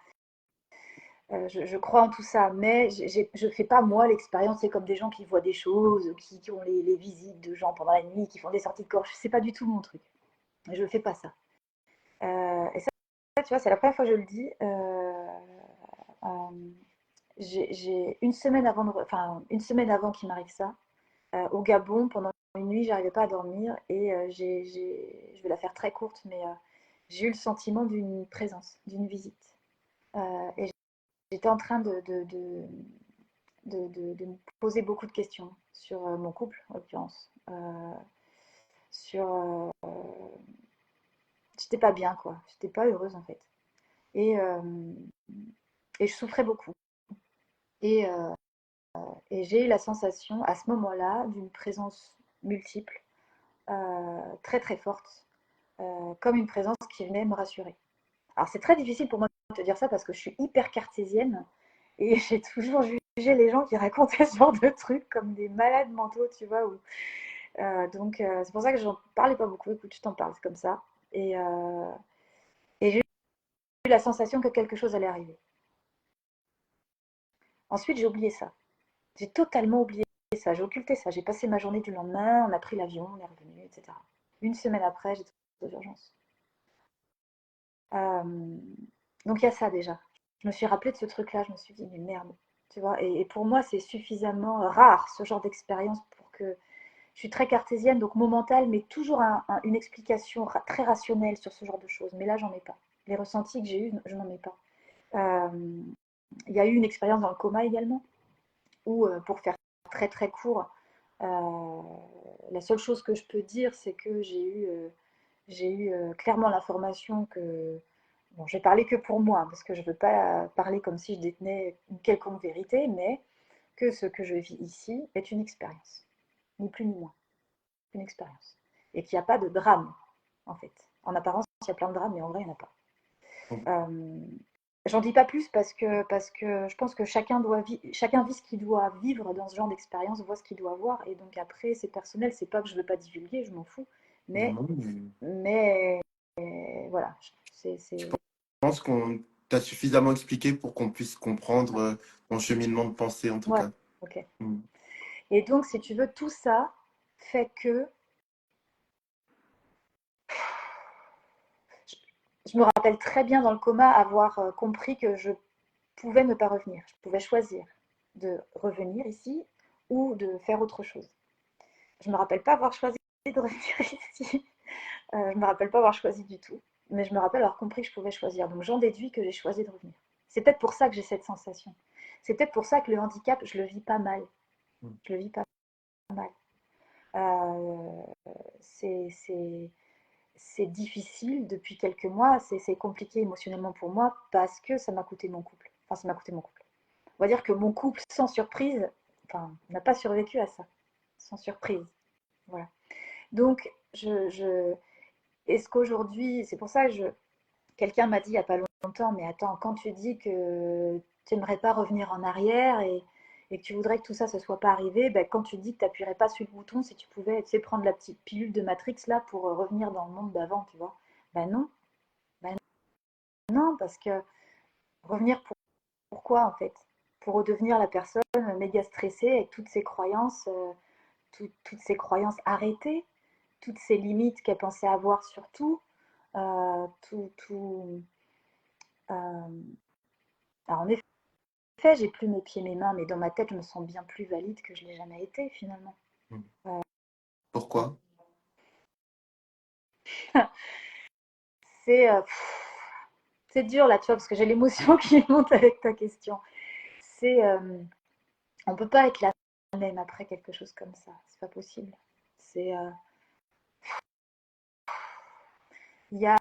je crois en tout ça, mais je fais pas moi l'expérience. C'est comme des gens qui voient des choses, qui ont les visites de gens pendant la nuit, qui font des sorties de corps. C'est pas du tout mon truc. Je fais pas ça. Et ça, tu vois, c'est la première fois que je le dis. Euh, j'ai une semaine avant, enfin une semaine avant qu'il m'arrive ça, au Gabon, pendant une nuit, j'arrivais pas à dormir et je vais la faire très courte, mais j'ai eu le sentiment d'une présence, d'une visite. Et j'étais en train de me poser beaucoup de questions sur mon couple, en l'occurrence, sur, j'étais pas bien, quoi. J'étais pas heureuse en fait, et et je souffrais beaucoup. Et et j'ai eu la sensation, à ce moment-là, d'une présence multiple, très très forte, comme une présence qui venait me rassurer. Alors c'est très difficile pour moi de te dire ça parce que je suis hyper cartésienne et j'ai toujours jugé les gens qui racontaient ce genre de trucs comme des malades mentaux, tu vois. Donc c'est pour ça que j'en parlais pas beaucoup. Écoute, je t'en parle, c'est comme ça. Et j'ai eu la sensation que quelque chose allait arriver. Ensuite, j'ai oublié ça. J'ai totalement oublié ça, j'ai occulté ça. J'ai passé ma journée du lendemain, on a pris l'avion, on est revenu, etc. Une semaine après, j'étais aux urgences. Euh, donc il y a ça déjà. Je me suis rappelé de ce truc-là, je me suis dit, mais merde, tu vois. Et pour moi, c'est suffisamment rare ce genre d'expérience pour que. Je suis très cartésienne, donc mon mental met toujours une explication très rationnelle sur ce genre de choses. Mais là, j'en ai pas. Les ressentis que j'ai eus, je n'en ai pas. Euh, il y a eu une expérience dans le coma également, où, pour faire très très court, euh, la seule chose que je peux dire, c'est que j'ai eu clairement l'information que, bon, je vais parler que pour moi, parce que je ne veux pas parler comme si je détenais une quelconque vérité, mais que ce que je vis ici est une expérience, ni plus ni moins, une expérience, et qu'il n'y a pas de drame. en fait. En apparence, il y a plein de drames, mais en vrai, il n'y en a pas. Bon. J'en dis pas plus parce que je pense que chacun vit ce qu'il doit vivre dans ce genre d'expérience, voit ce qu'il doit voir. Et donc après, c'est personnel, c'est pas que je veux pas divulguer, je m'en fous. Non, Mais, non, mais mais voilà, je c'est pense qu'on t'a suffisamment expliqué pour qu'on puisse comprendre ouais, ton cheminement de pensée, en tout ouais, cas. ok. Mm. Et donc, si tu veux, tout ça fait que je, je me rappelle très bien dans le coma avoir compris que je pouvais ne pas revenir. Je pouvais choisir de revenir ici ou de faire autre chose. Je me rappelle pas avoir choisi de revenir ici. Je me rappelle pas avoir choisi du tout. Mais je me rappelle avoir compris que je pouvais choisir. Donc j'en déduis que j'ai choisi de revenir. C'est peut-être pour ça que j'ai cette sensation. C'est peut-être pour ça que le handicap, je le vis pas mal. Mm. Je le vis pas mal. Euh, c'est c'est difficile depuis quelques mois, c'est compliqué émotionnellement pour moi parce que ça m'a coûté mon couple. Enfin, ça m'a coûté mon couple. On va dire que mon couple, sans surprise, enfin, n'a pas survécu à ça. Sans surprise. Voilà. Donc, est-ce qu'aujourd'hui, c'est pour ça que quelqu'un m'a dit il n'y a pas longtemps, mais attends, quand tu dis que tu n'aimerais pas revenir en arrière et que tu voudrais que tout ça ne soit pas arrivé, ben, quand tu dis que tu n'appuierais pas sur le bouton, si tu pouvais, tu sais, prendre la petite pilule de Matrix là pour revenir dans le monde d'avant, tu vois. Ben non, ben non, parce que revenir pourquoi en fait? Pour redevenir la personne méga stressée avec toutes ses croyances, toutes ses croyances arrêtées, toutes ces limites qu'elle pensait avoir sur tout, tout. Alors en effet, j'ai plus mes pieds, mes mains, mais dans ma tête, je me sens bien plus valide que je l'ai jamais été finalement. Mm. Euh, Pourquoi? c'est euh, c'est dur là, tu vois, parce que j'ai l'émotion qui monte avec ta question. C'est on peut pas être la même après quelque chose comme ça, c'est pas possible. C'est il y a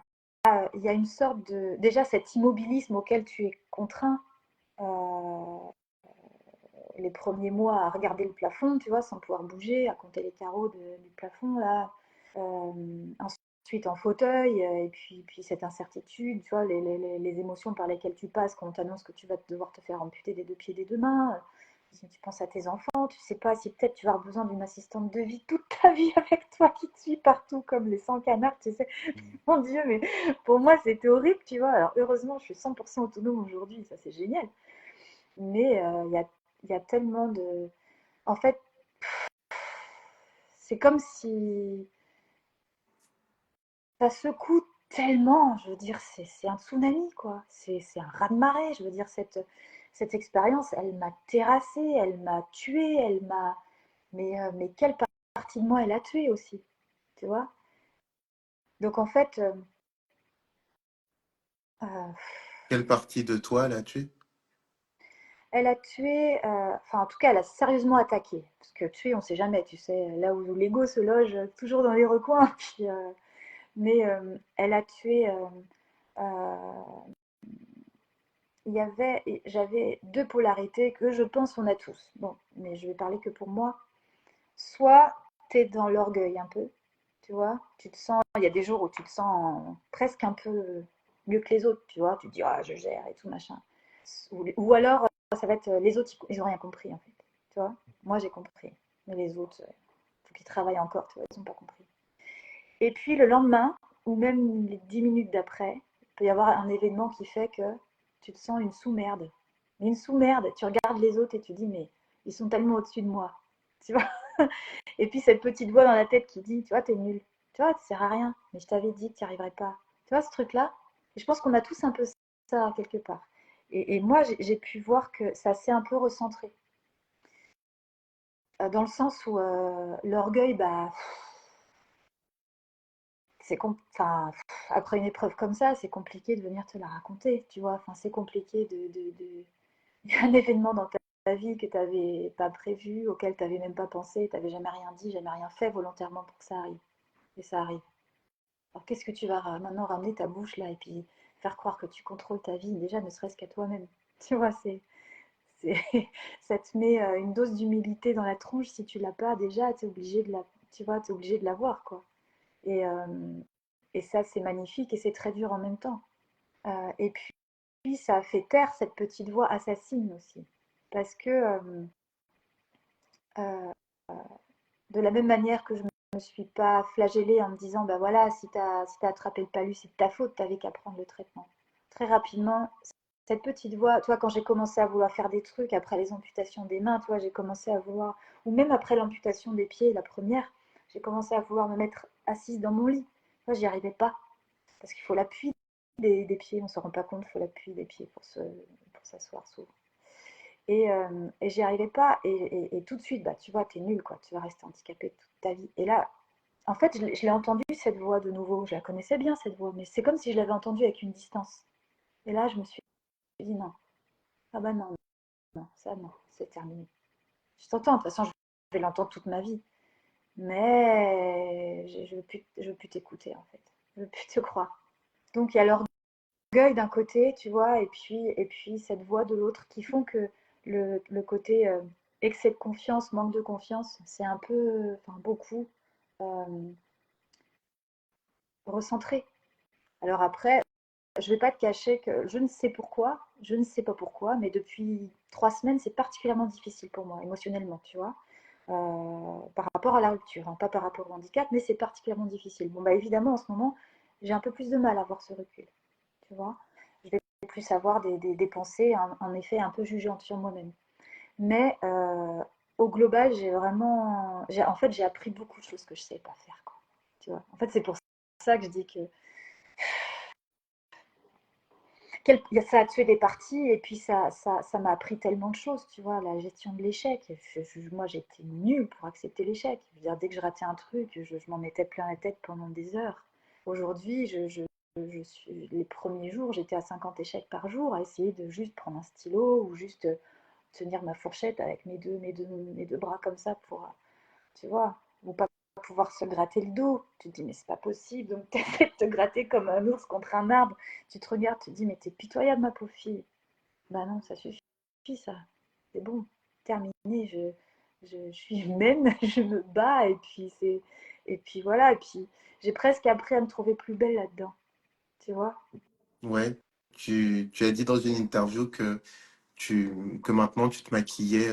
il y a une sorte de déjà cet immobilisme auquel tu es contraint les premiers mois à regarder le plafond, tu vois, sans pouvoir bouger, à compter les carreaux du plafond là. Ensuite en fauteuil, et puis cette incertitude, tu vois, les émotions par lesquelles tu passes quand on t'annonce que tu vas devoir te faire amputer des deux pieds, des deux mains. Tu penses à tes enfants, tu sais pas si peut-être tu vas avoir besoin d'une assistante de vie toute ta vie avec toi qui te suit partout comme les 100 canards, tu sais. Mm. Mon Dieu, mais pour moi c'était horrible, tu vois. Alors heureusement, je suis 100% autonome aujourd'hui, ça c'est génial. Mais il y a tellement de... En fait, c'est comme si ça secoue tellement, je veux dire, c'est un tsunami, quoi. C'est un raz-de-marée, je veux dire, cette expérience, elle m'a terrassée, elle m'a tuée, elle m'a... mais quelle partie de moi elle a tué aussi, tu vois? Donc en fait, euh, Quelle partie de toi l'as tué? elle a tué, enfin en tout cas, elle a sérieusement attaqué. Parce que tuer, on sait jamais, tu sais, là où l'ego se loge, toujours dans les recoins. Mais elle a tué. J'avais deux polarités que je pense on a tous. Bon, mais je vais parler que pour moi. Soit tu es dans l'orgueil un peu, tu vois, tu te sens, il y a des jours où tu te sens presque un peu mieux que les autres, tu vois, tu te dis ah je gère et tout machin. Ou alors ça va être les autres ils ont rien compris en fait, tu vois. Moi j'ai compris, mais les autres, faut qu'ils travaillent encore, tu vois, ils ont pas compris. Et puis le lendemain, ou même les 10 minutes d'après, il peut y avoir un événement qui fait que tu te sens une sous-merde. Mais une sous-merde, tu regardes les autres et tu dis, mais ils sont tellement au-dessus de moi. Tu vois. Et puis cette petite voix dans la tête qui dit, tu vois, t'es nul. Tu vois, tu sers à rien. Mais je t'avais dit que tu n'y arriverais pas. Tu vois, ce truc-là. Et je pense qu'on a tous un peu ça quelque part. Et moi, j'ai pu voir que ça s'est un peu recentré. Dans le sens où l'orgueil, bah, enfin, après une épreuve comme ça, c'est compliqué de venir te la raconter, tu vois. Enfin, c'est compliqué Il y a un événement dans ta vie que tu n'avais pas prévu, auquel tu n'avais même pas pensé, tu n'avais jamais rien dit, jamais rien fait volontairement pour que ça arrive. Et ça arrive. Alors qu'est-ce que tu vas maintenant ramener ta bouche là et puis faire croire que tu contrôles ta vie, déjà ne serait-ce qu'à toi-même. Tu vois, c'est, ça te met une dose d'humilité dans la tronche si tu l'as pas déjà, tu es obligé de la, tu vois, t'es obligé de l'avoir quoi. Et, Et ça, c'est magnifique et c'est très dur en même temps. Et puis, ça a fait taire cette petite voix assassine aussi. Parce que euh, de la même manière que je me suis pas flagellée en me disant, bah voilà, si t'as attrapé le palu, c'est de ta faute, t'avais qu'à prendre le traitement. Très rapidement, cette petite voix, toi, quand j'ai commencé à vouloir faire des trucs après les amputations des mains, toi, j'ai commencé à vouloir, ou même après l'amputation des pieds, la première, j'ai commencé à vouloir me mettre assise dans mon lit. Moi, j'y arrivais pas, parce qu'il faut l'appui des pieds, on ne se rend pas compte, il faut l'appui des pieds pour s'asseoir souvent. Et j'y arrivais pas. Et tout de suite, bah, tu vois, t'es nul, quoi. Tu vas rester handicapé toute ta vie. Et là, en fait, je l'ai entendue, cette voix de nouveau. Je la connaissais bien, cette voix. Mais c'est comme si je l'avais entendue avec une distance. Et là, je me suis dit non. Ah bah non, non, ça non, c'est terminé. Je t'entends, de toute façon, je vais l'entendre toute ma vie. Mais je veux plus t'écouter, en fait. Je veux plus te croire. Donc, il y a l'orgueil d'un côté, tu vois, et puis cette voix de l'autre qui font que le côté excès de confiance, manque de confiance, c'est un peu, enfin beaucoup, euh, recentré. Alors après, je vais pas te cacher que je ne sais pourquoi, je ne sais pas pourquoi, mais depuis 3 semaines, c'est particulièrement difficile pour moi, émotionnellement, tu vois, par rapport à la rupture, hein, pas par rapport au handicap, mais c'est particulièrement difficile. Bon, bah évidemment, en ce moment, j'ai un peu plus de mal à avoir ce recul, tu vois. Je vais plus avoir des pensées, en effet, un peu jugeantes sur moi-même. Mais au global, en fait, j'ai appris beaucoup de choses que je ne savais pas faire, quoi. Tu vois. En fait, c'est pour ça que je dis que ça a tué des parties et puis ça m'a appris tellement de choses, tu vois, la gestion de l'échec. Moi, j'étais nulle pour accepter l'échec. Je veux dire, dès que je ratais un truc, je m'en mettais plein la tête pendant des heures. Aujourd'hui, les premiers jours, j'étais à 50 échecs par jour, à essayer de juste prendre un stylo ou juste tenir ma fourchette avec mes deux bras comme ça pour, tu vois, ou pas pouvoir se gratter le dos. Tu te dis, mais c'est pas possible. Donc, tu essaies de te gratter comme un ours contre un arbre. Tu te regardes, tu te dis, mais t'es pitoyable, ma pauvre fille. Bah non, ça suffit, ça. C'est bon, terminé. Je suis humaine, je me bats, et puis voilà. Et puis, j'ai presque appris à me trouver plus belle là-dedans, tu vois. Ouais, tu as dit dans une interview que maintenant tu te maquillais,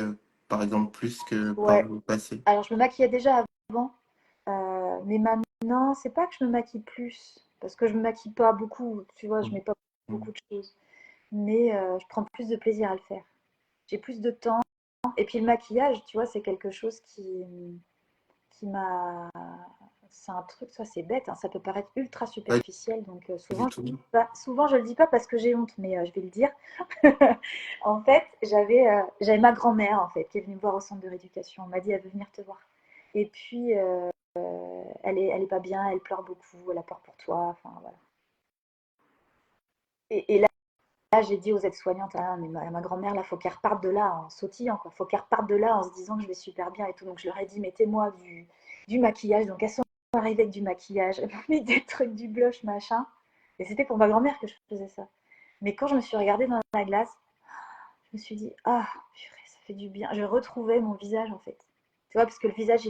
par exemple, plus que par Ouais. le passé. Alors, je me maquillais déjà avant, mais maintenant, c'est pas que je me maquille plus, parce que je me maquille pas beaucoup, tu vois, je Mm. mets pas Mm. beaucoup de choses. Mais je prends plus de plaisir à le faire. J'ai plus de temps. Et puis le maquillage, tu vois, c'est quelque chose qui m'a. C'est un truc, ça c'est bête, hein, ça peut paraître ultra Pas superficiel, donc du souvent, tout. souvent je le dis pas parce que j'ai honte, mais je vais le dire. En fait, j'avais ma grand-mère en fait qui est venue me voir au centre de rééducation. Elle m'a dit elle veut venir te voir. Et puis elle est pas bien, elle pleure beaucoup, elle a peur pour toi, enfin voilà. Et là, j'ai dit aux aides-soignantes, ah, mais ma grand-mère, là, faut qu'elle reparte de là en sautillant, quoi. Faut qu'elle reparte de là en se disant que je vais super bien et tout. Donc, je leur ai dit, mettez-moi du maquillage. Donc, elles sont arrivées avec du maquillage. Elles m'ont mis des trucs, du blush, machin. Et c'était pour ma grand-mère que je faisais ça. Mais quand je me suis regardée dans la glace, je me suis dit, ah, purée, ça fait du bien. Je retrouvais mon visage, en fait. Tu vois, parce que le visage,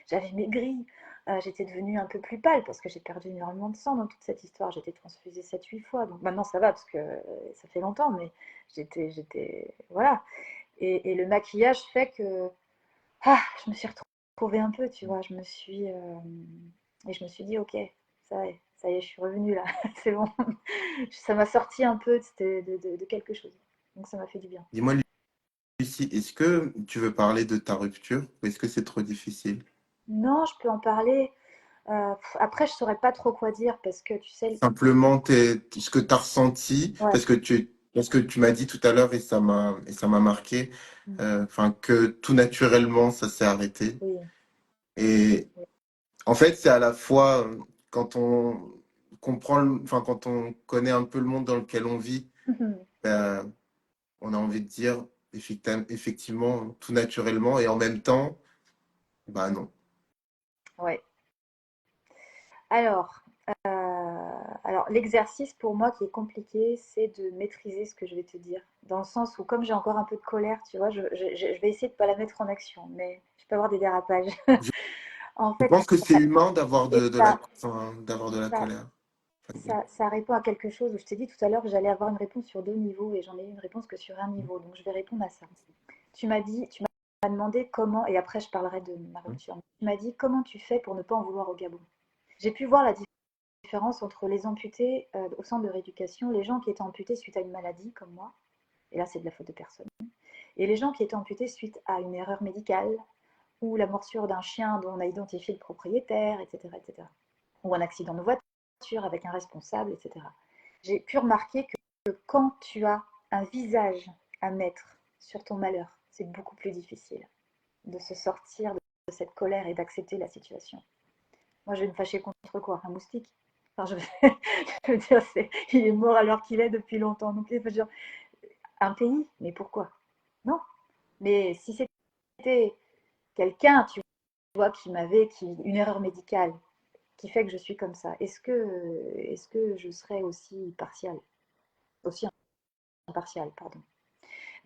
j'avais maigri. J'étais devenue un peu plus pâle parce que j'ai perdu énormément de sang dans toute cette histoire. J'étais transfusée 7 8 fois. Donc maintenant, ça va parce que ça fait longtemps, mais voilà. Et le maquillage fait que, je me suis retrouvée un peu, tu vois. Et je me suis dit, ok, ça y est, je suis revenue là. C'est bon. Ça m'a sorti un peu de quelque chose. Donc ça m'a fait du bien. Dis-moi, Lucie, est-ce que tu veux parler de ta rupture ou est-ce que c'est trop difficile? Non, je peux en parler. Après, je saurais pas trop quoi dire parce que tu sais, Simplement ce que tu as ressenti, ouais, parce que tu m'as dit tout à l'heure et ça m'a marqué, mm, enfin que tout naturellement ça s'est arrêté. oui, Et oui. en fait, c'est à la fois quand on comprend, enfin quand on connaît un peu le monde dans lequel on vit, ben, on a envie de dire effectivement tout naturellement et en même temps, bah non. Ouais. Alors, alors l'exercice pour moi qui est compliqué, c'est de maîtriser ce que je vais te dire. Dans le sens où, comme j'ai encore un peu de colère, tu vois, je vais essayer de ne pas la mettre en action, mais je peux avoir des dérapages. En Je fait, pense que c'est humain d'avoir et d'avoir de la ça, colère. ça répond à quelque chose où je t'ai dit tout à l'heure que j'allais avoir une réponse sur 2 niveaux et j'en ai eu une réponse que sur un niveau. Donc, je vais répondre à ça. Tu m'as demandé comment, et après, je parlerai de ma rupture. Tu m'as dit comment tu fais pour ne pas en vouloir au Gabon. J'ai pu voir la différence entre les amputés au centre de rééducation, les gens qui étaient amputés suite à une maladie comme moi, et là, c'est de la faute de personne, et les gens qui étaient amputés suite à une erreur médicale ou la morsure d'un chien dont on a identifié le propriétaire, etc., etc. Ou un accident de voiture avec un responsable, etc. J'ai pu remarquer que quand tu as un visage à mettre sur ton malheur, c'est beaucoup plus difficile de se sortir de cette colère et d'accepter la situation. Moi, je vais me fâcher contre quoi? Un moustique? Enfin, je veux dire, il est mort alors qu'il est depuis longtemps. Donc, je veux dire, un pays, mais pourquoi? Non. Mais si c'était quelqu'un, tu vois, une erreur médicale, qui fait que je suis comme ça, est-ce que je serais aussi partiale? Aussi impartiale, pardon.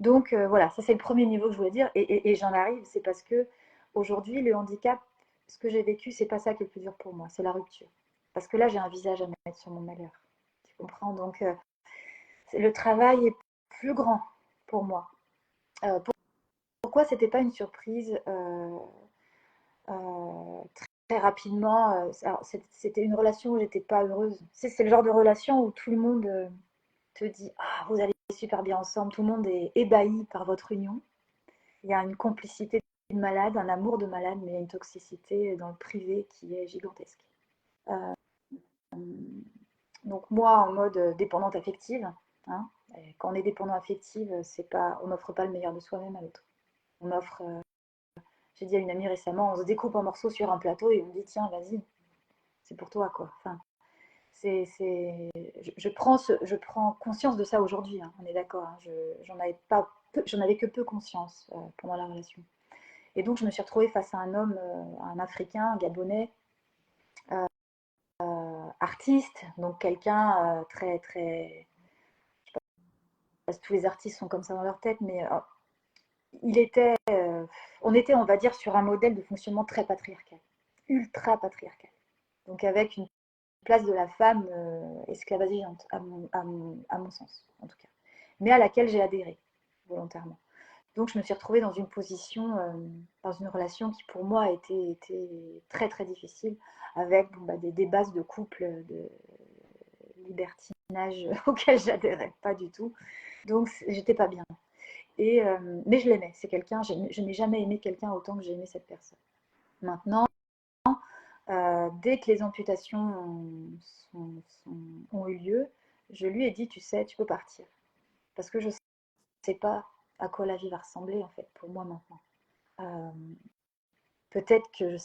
Donc voilà, ça c'est le premier niveau que je voulais dire. Et j'en arrive, c'est parce que aujourd'hui, le handicap, ce que j'ai vécu, c'est pas ça qui est le plus dur pour moi, c'est la rupture. Parce que là, j'ai un visage à mettre sur mon malheur. Tu comprends? Donc le travail est plus grand pour moi. Pourquoi c'était pas une surprise très rapidement c'était une relation où j'étais pas heureuse. C'est le genre de relation où tout le monde te dit ah, vous allez super bien ensemble, tout le monde est ébahi par votre union. Il y a une complicité de malade, un amour de malade, mais il y a une toxicité dans le privé qui est gigantesque. Euh, donc moi, en mode dépendante affective, hein, quand on est dépendant affective, c'est pas, on n'offre pas le meilleur de soi-même à l'autre. On offre, j'ai dit à une amie récemment, on se découpe en morceaux sur un plateau et on dit tiens, vas-y, c'est pour toi quoi. Enfin, je prends conscience de ça aujourd'hui, hein, on est d'accord. Hein, j'en avais que peu conscience pendant la relation. Et donc, je me suis retrouvée face à un homme, un Africain, un Gabonais, artiste, donc quelqu'un très, très. Je sais pas si tous les artistes sont comme ça dans leur tête, mais il était. On était, on va dire, sur un modèle de fonctionnement très patriarcal, ultra patriarcal. Donc, avec une place de la femme esclavagisante, à mon sens, en tout cas. Mais à laquelle j'ai adhéré, volontairement. Donc, je me suis retrouvée dans une position, dans une relation qui pour moi était très très difficile, avec bon, bah, des bases de couple, de libertinage auxquelles j'adhérais pas du tout. Donc, j'étais pas bien. Mais je l'aimais, c'est quelqu'un, je n'ai jamais aimé quelqu'un autant que j'ai aimé cette personne. Maintenant, dès que les amputations ont eu lieu, je lui ai dit, tu sais, tu peux partir. Parce que je ne sais pas à quoi la vie va ressembler, en fait, pour moi maintenant. Euh, Peut-être que je ne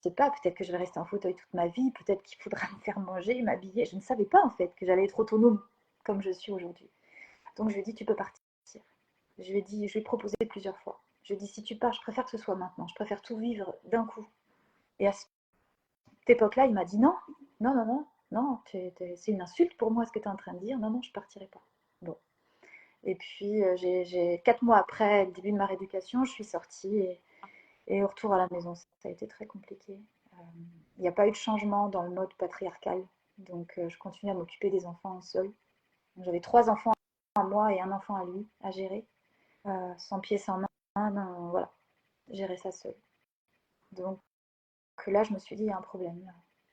sais pas, peut-être que je vais rester en fauteuil toute ma vie, peut-être qu'il faudra me faire manger, m'habiller. Je ne savais pas, en fait, que j'allais être autonome comme je suis aujourd'hui. Donc, je lui ai dit, tu peux partir. Je lui ai proposé plusieurs fois. Je lui ai dit, si tu pars, je préfère que ce soit maintenant. Je préfère tout vivre d'un coup. Et à cette époque-là, il m'a dit non, non, non, non, non, c'est une insulte pour moi ce que tu es en train de dire. Non, non, je ne partirai pas. Bon. Et puis, 4 mois après le début de ma rééducation, je suis sortie et au retour à la maison, ça a été très compliqué. Il n'y a pas eu de changement dans le mode patriarcal. Donc, je continue à m'occuper des enfants seule. J'avais 3 enfants à moi et un enfant à lui à gérer, sans pied, sans main. Non, voilà, gérer ça seule. Donc là, je me suis dit, il y a un problème.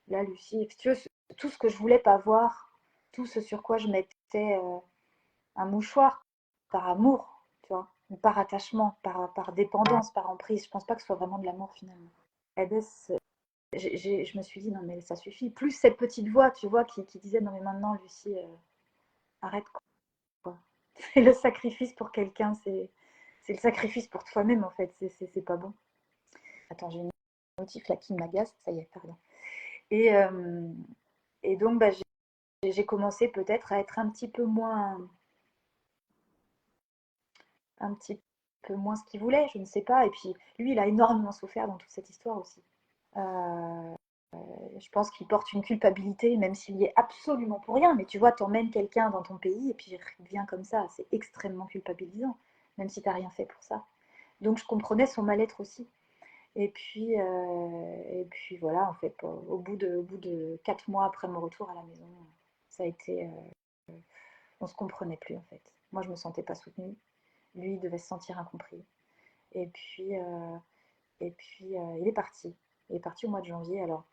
Là, Lucie, si tu veux, tout ce que je voulais pas voir, tout ce sur quoi je mettais un mouchoir par amour, tu vois, ou par attachement, par dépendance, par emprise, je pense pas que ce soit vraiment de l'amour finalement. Eh ben, je me suis dit, non mais ça suffit. Plus cette petite voix, tu vois, qui disait, non mais maintenant, Lucie, arrête quoi. C'est le sacrifice pour quelqu'un, c'est le sacrifice pour toi-même en fait, c'est pas bon. Attends, j'ai une notif là qui m'agace, ça y est, pardon. Et, euh, et donc, bah, j'ai commencé peut-être à être un petit peu moins ce qu'il voulait, je ne sais pas. Et puis, lui, il a énormément souffert dans toute cette histoire aussi. Euh, je pense qu'il porte une culpabilité, même s'il y est absolument pour rien. Mais tu vois, t'emmènes quelqu'un dans ton pays et puis il revient comme ça. C'est extrêmement culpabilisant, même si t'as rien fait pour ça. Donc, je comprenais son mal-être aussi. Et puis voilà, en fait, au bout de 4 mois après mon retour à la maison, ça a été, on se comprenait plus en fait. Moi, je me sentais pas soutenue. Lui, il devait se sentir incompris. Et puis, il est parti. Il est parti au mois de janvier. Alors,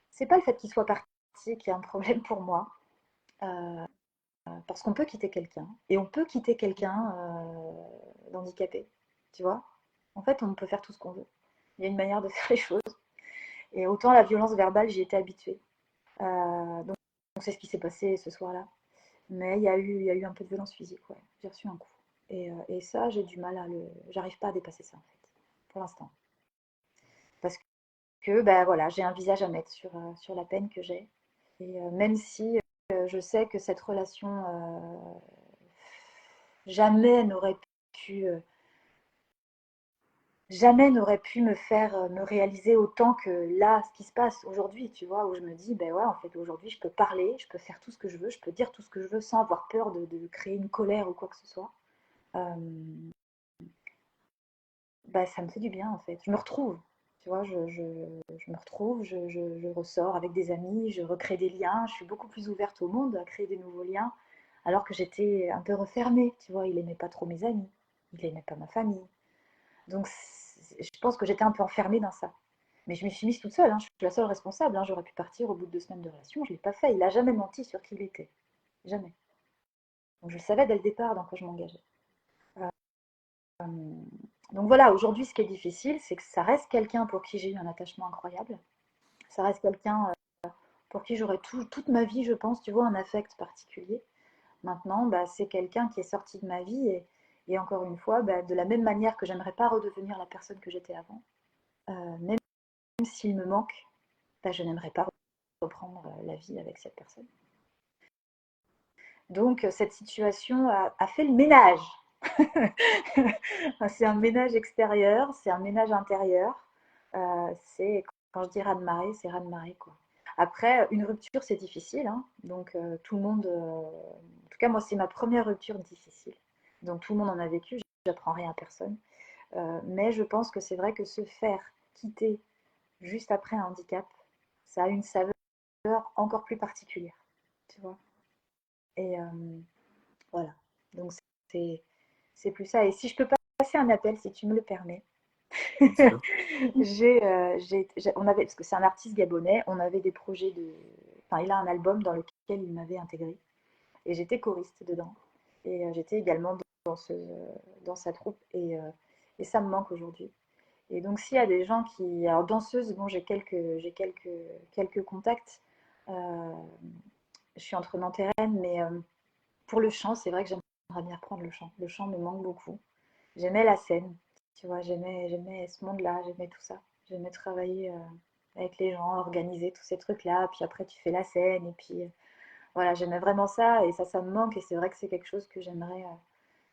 c'est pas le fait qu'il soit parti qui est un problème pour moi, euh, parce qu'on peut quitter quelqu'un. Et on peut quitter quelqu'un d'handicapé, tu vois. En fait, on peut faire tout ce qu'on veut. Il y a une manière de faire les choses. Et autant la violence verbale, j'y étais habituée. Donc, c'est ce qui s'est passé ce soir-là. Mais il y a eu un peu de violence physique, ouais. J'ai reçu un coup. Et ça, j'ai du mal à le. J'arrive pas à dépasser ça, en fait, pour l'instant. Parce que, ben voilà, j'ai un visage à mettre sur la peine que j'ai. Et même si je sais que cette relation jamais n'aurait pu, euh, jamais n'aurait pu me faire me réaliser autant que là, ce qui se passe aujourd'hui, tu vois, où je me dis, ben ouais, en fait, aujourd'hui, je peux parler, je peux faire tout ce que je veux, je peux dire tout ce que je veux sans avoir peur de créer une colère ou quoi que ce soit. Euh, Bah, ça me fait du bien en fait. Je me retrouve, tu vois, je me retrouve, je ressors avec des amis, je recrée des liens, je suis beaucoup plus ouverte au monde à créer des nouveaux liens, alors que j'étais un peu refermée, tu vois, il aimait pas trop mes amis, il aimait pas ma famille. Donc je pense que j'étais un peu enfermée dans ça. Mais je me suis mise toute seule, hein, je suis la seule responsable, hein, j'aurais pu partir au bout de 2 semaines de relation, je ne l'ai pas fait, il n'a jamais menti sur qui il était, jamais. Donc je le savais dès le départ dans quoi je m'engageais. Euh, donc voilà, aujourd'hui, ce qui est difficile, c'est que ça reste quelqu'un pour qui j'ai eu un attachement incroyable. Ça reste quelqu'un pour qui j'aurais toute ma vie, je pense, tu vois, un affect particulier. Maintenant, bah, c'est quelqu'un qui est sorti de ma vie et encore une fois, bah, de la même manière que j'aimerais pas redevenir la personne que j'étais avant, même s'il me manque, bah, je n'aimerais pas reprendre la vie avec cette personne. Donc cette situation a fait le ménage. C'est un ménage extérieur, c'est un ménage intérieur. C'est quand je dis raz-de-marée, c'est raz-de-marée quoi. Après, une rupture, c'est difficile, hein. Donc tout le monde, en tout cas moi, c'est ma première rupture difficile. Donc tout le monde en a vécu. J'apprends rien à personne. Mais je pense que c'est vrai que se faire quitter juste après un handicap, ça a une saveur encore plus particulière, tu vois. Et voilà. Donc c'est c'est plus ça. Et si je peux passer un appel, si tu me le permets. Bien sûr. On avait, parce que c'est un artiste gabonais, on avait des projets de. Enfin, il a un album dans lequel il m'avait intégré. Et j'étais choriste dedans. Et j'étais également danseuse dans sa troupe. Et ça me manque aujourd'hui. Et donc, s'il y a des gens qui. Alors, danseuse, bon, j'ai quelques contacts. Euh, je suis entre Nantes et Rennes, mais pour le chant, c'est vrai que j'aimerais bien reprendre le chant. Le chant me manque beaucoup. J'aimais la scène, tu vois, j'aimais ce monde-là, j'aimais tout ça. J'aimais travailler avec les gens, organiser tous ces trucs-là, puis après tu fais la scène, et puis voilà, j'aimais vraiment ça, et ça me manque, et c'est vrai que c'est quelque chose que j'aimerais,